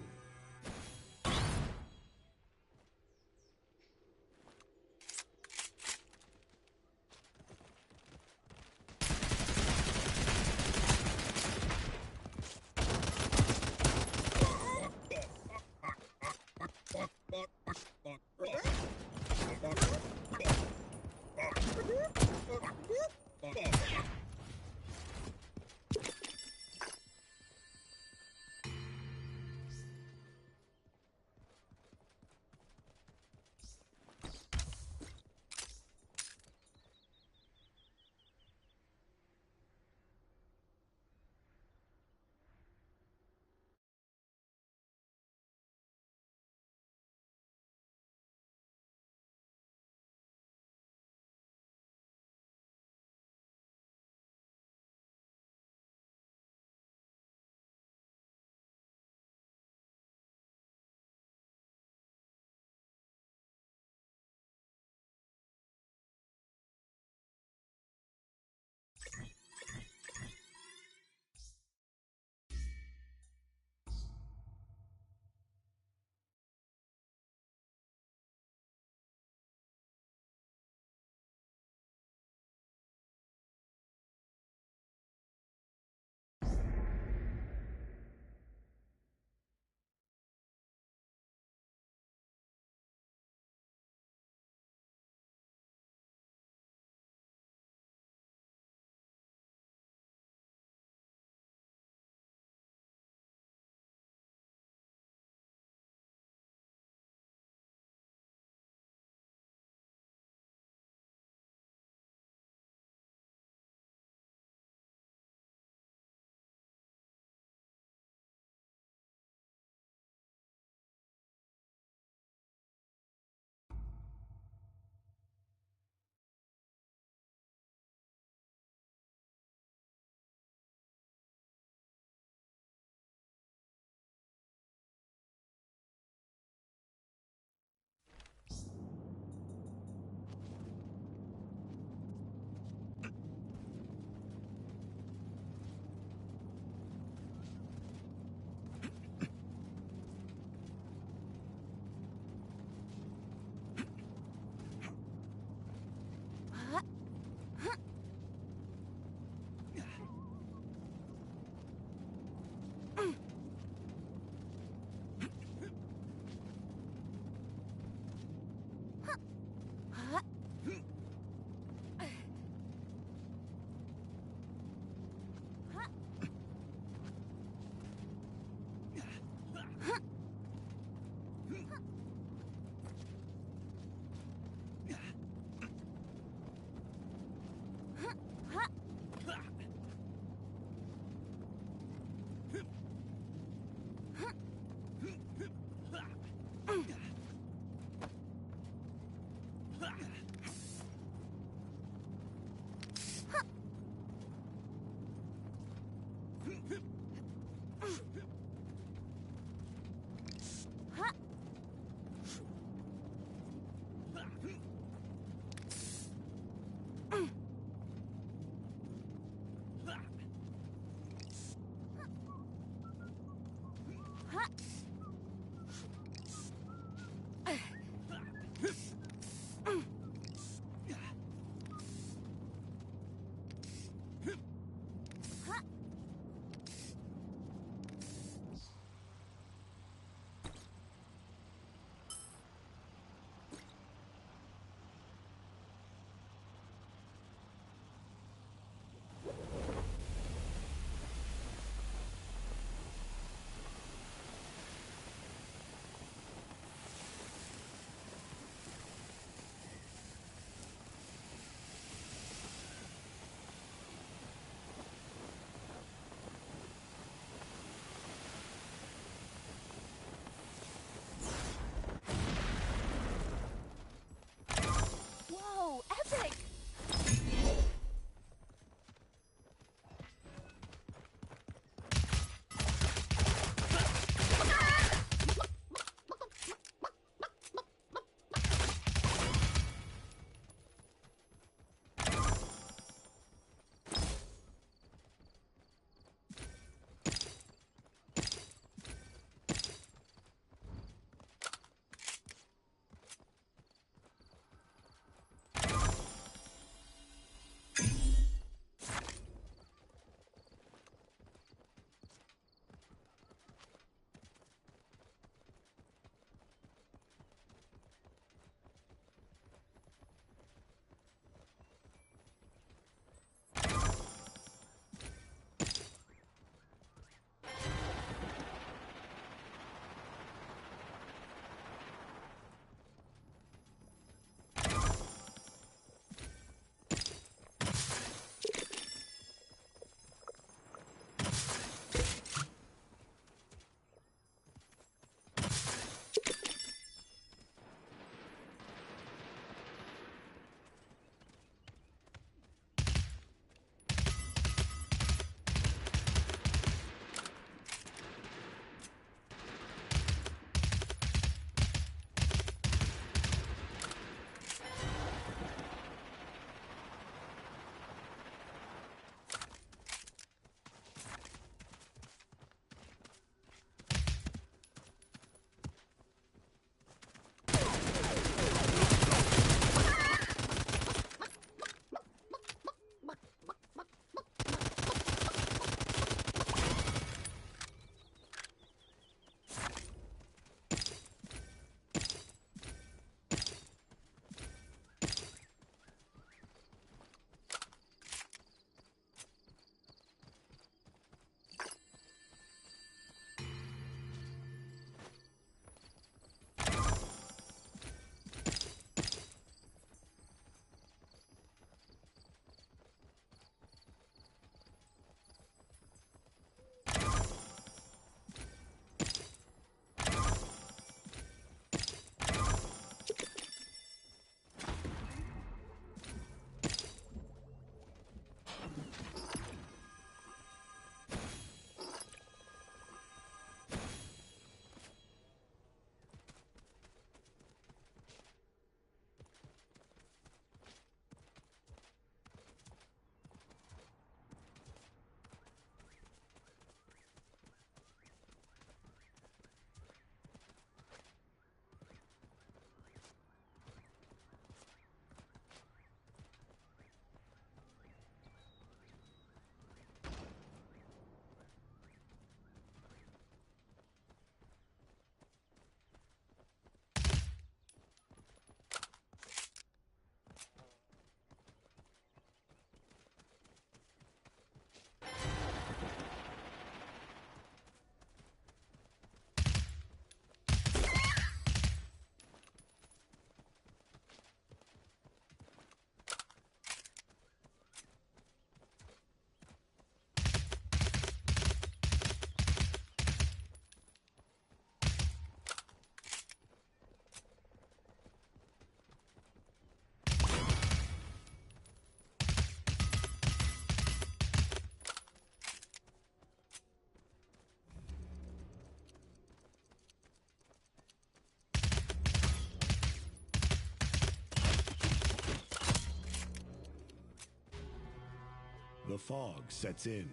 The fog sets in.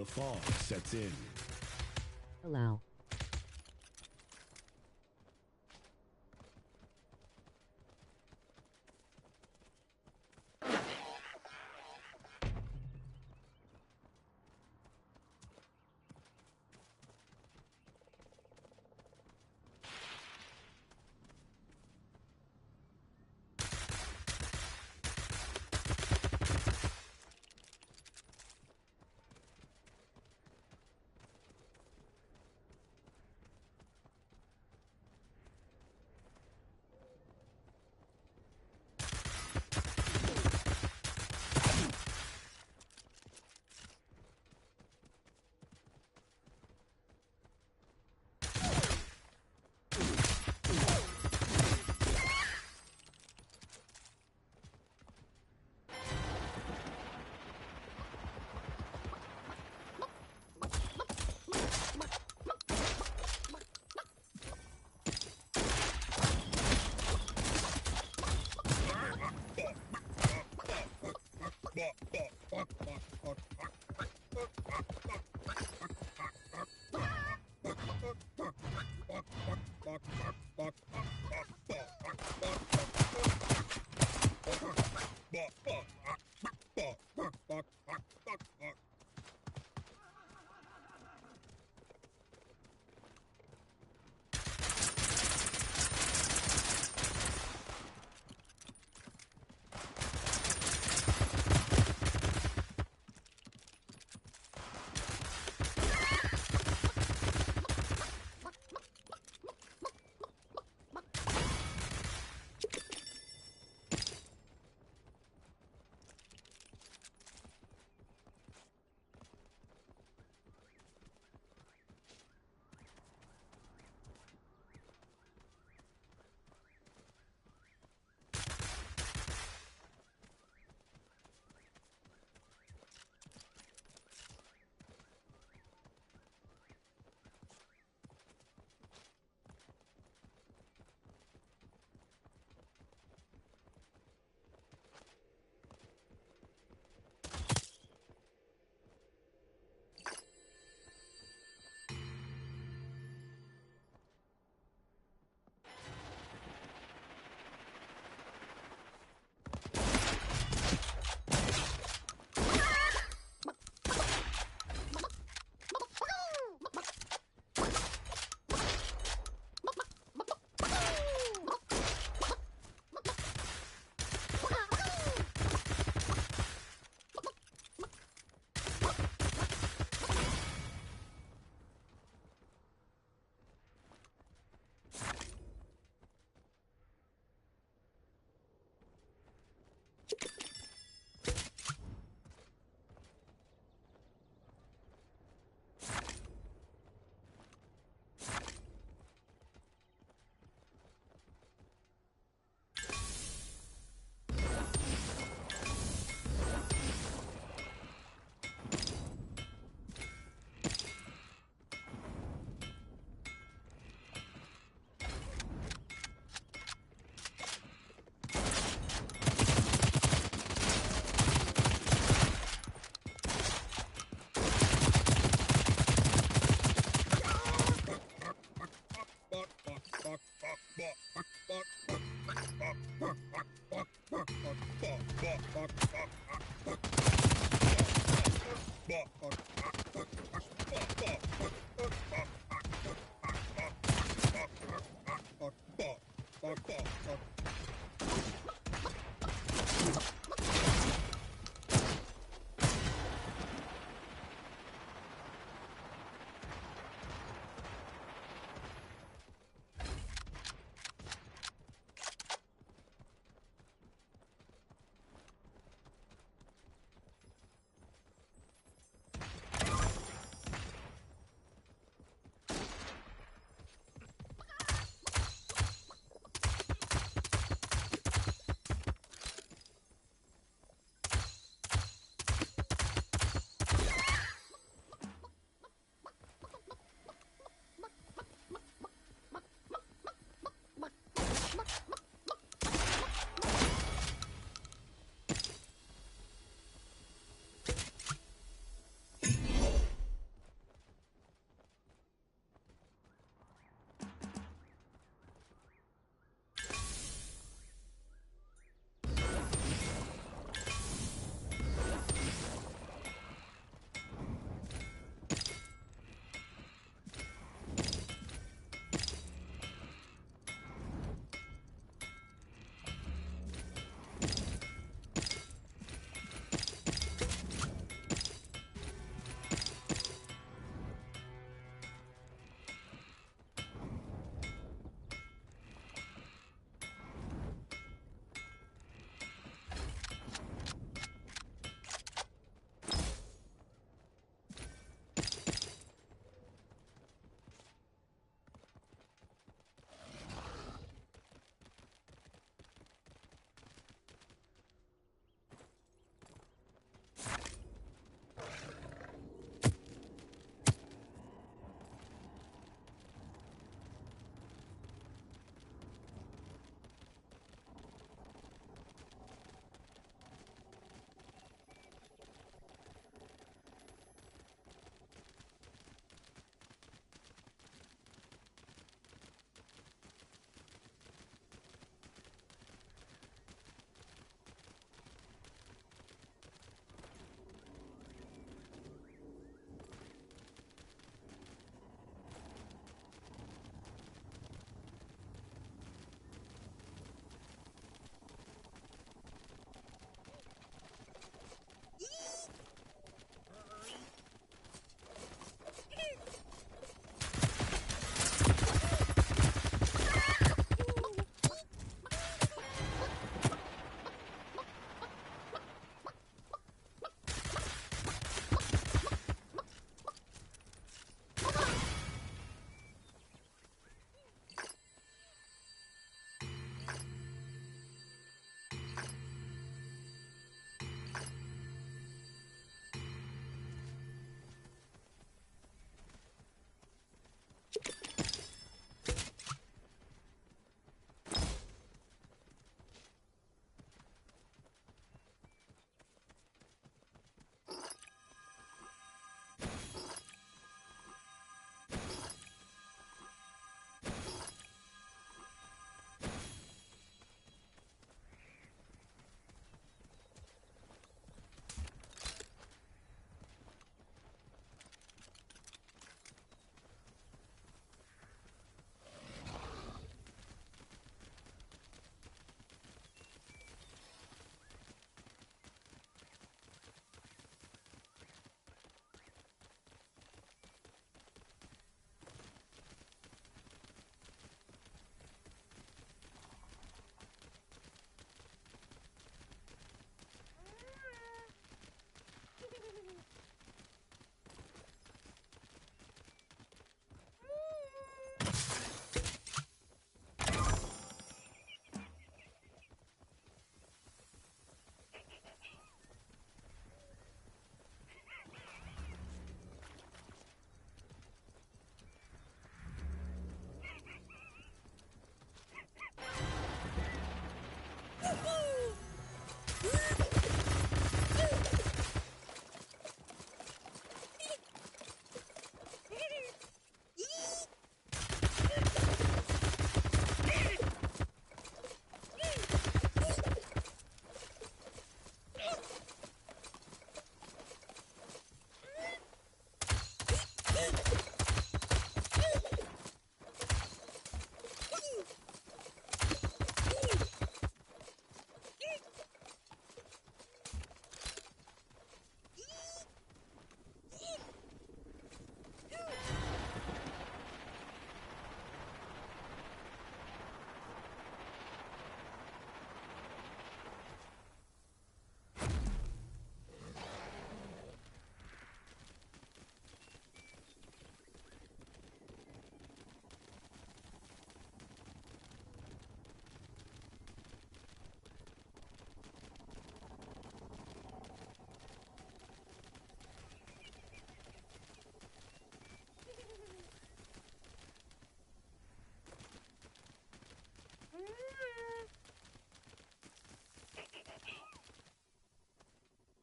The fog sets in. Allow.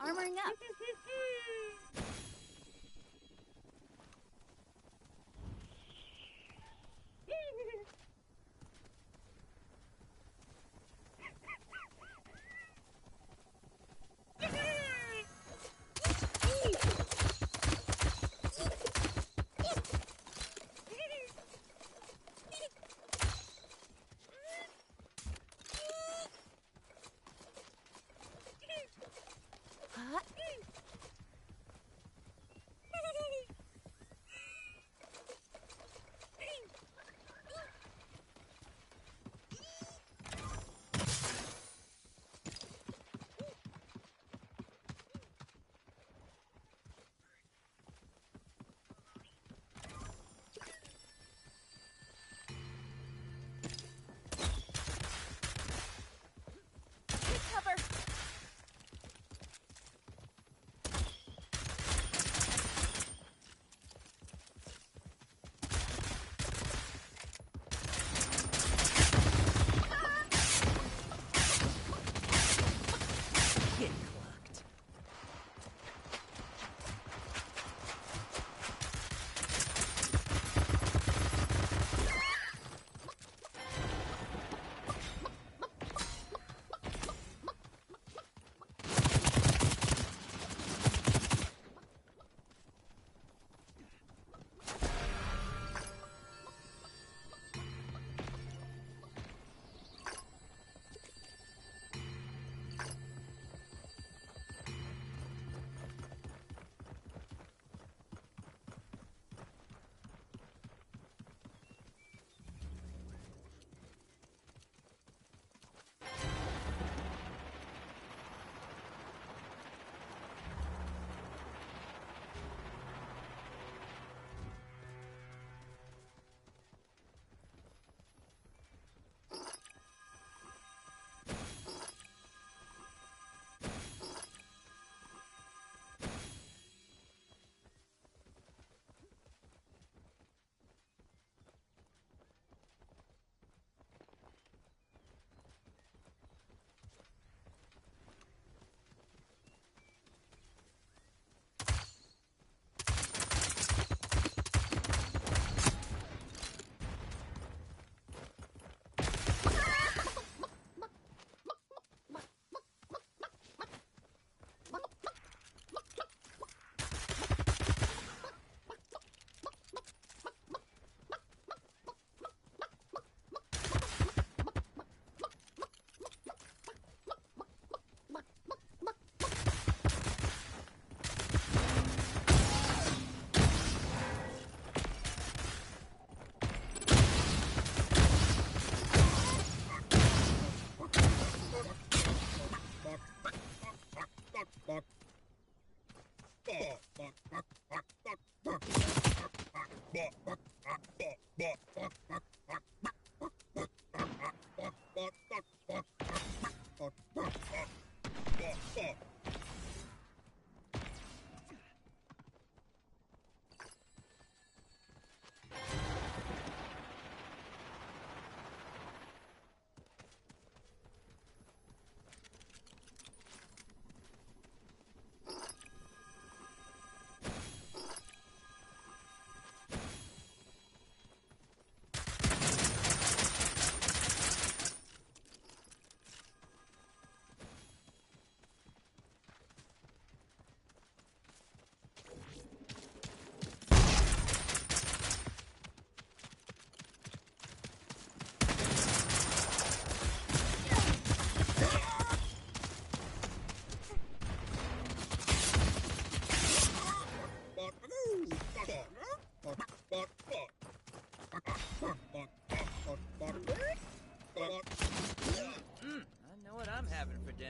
Armoring up.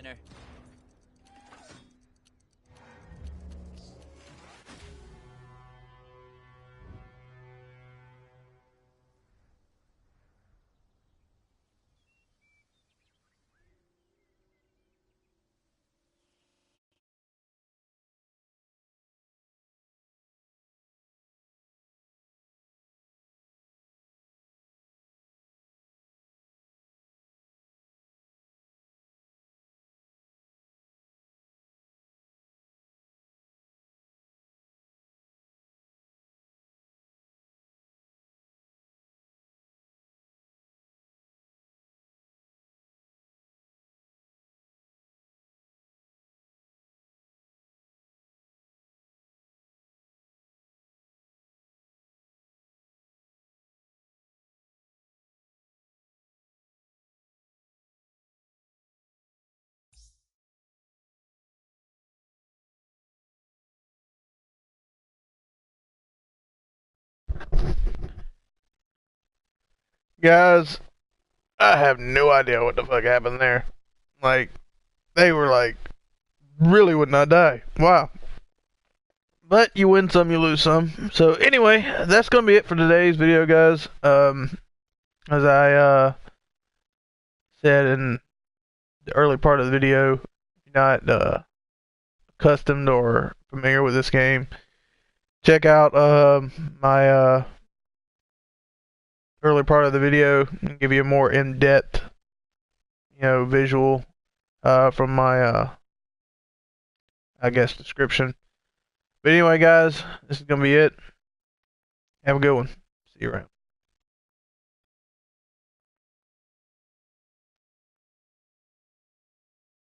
winner. Guys, I have no idea what the fuck happened there. Like, they were like, really would not die. Wow. But you win some, you lose some. So anyway, that's gonna be it for today's video, guys. As I said in the early part of the video, if you're not accustomed or familiar with this game, check out my early part of the video and give you a more in-depth, visual from my I guess description. But anyway, guys, this is gonna be it. Have a good one. See you around.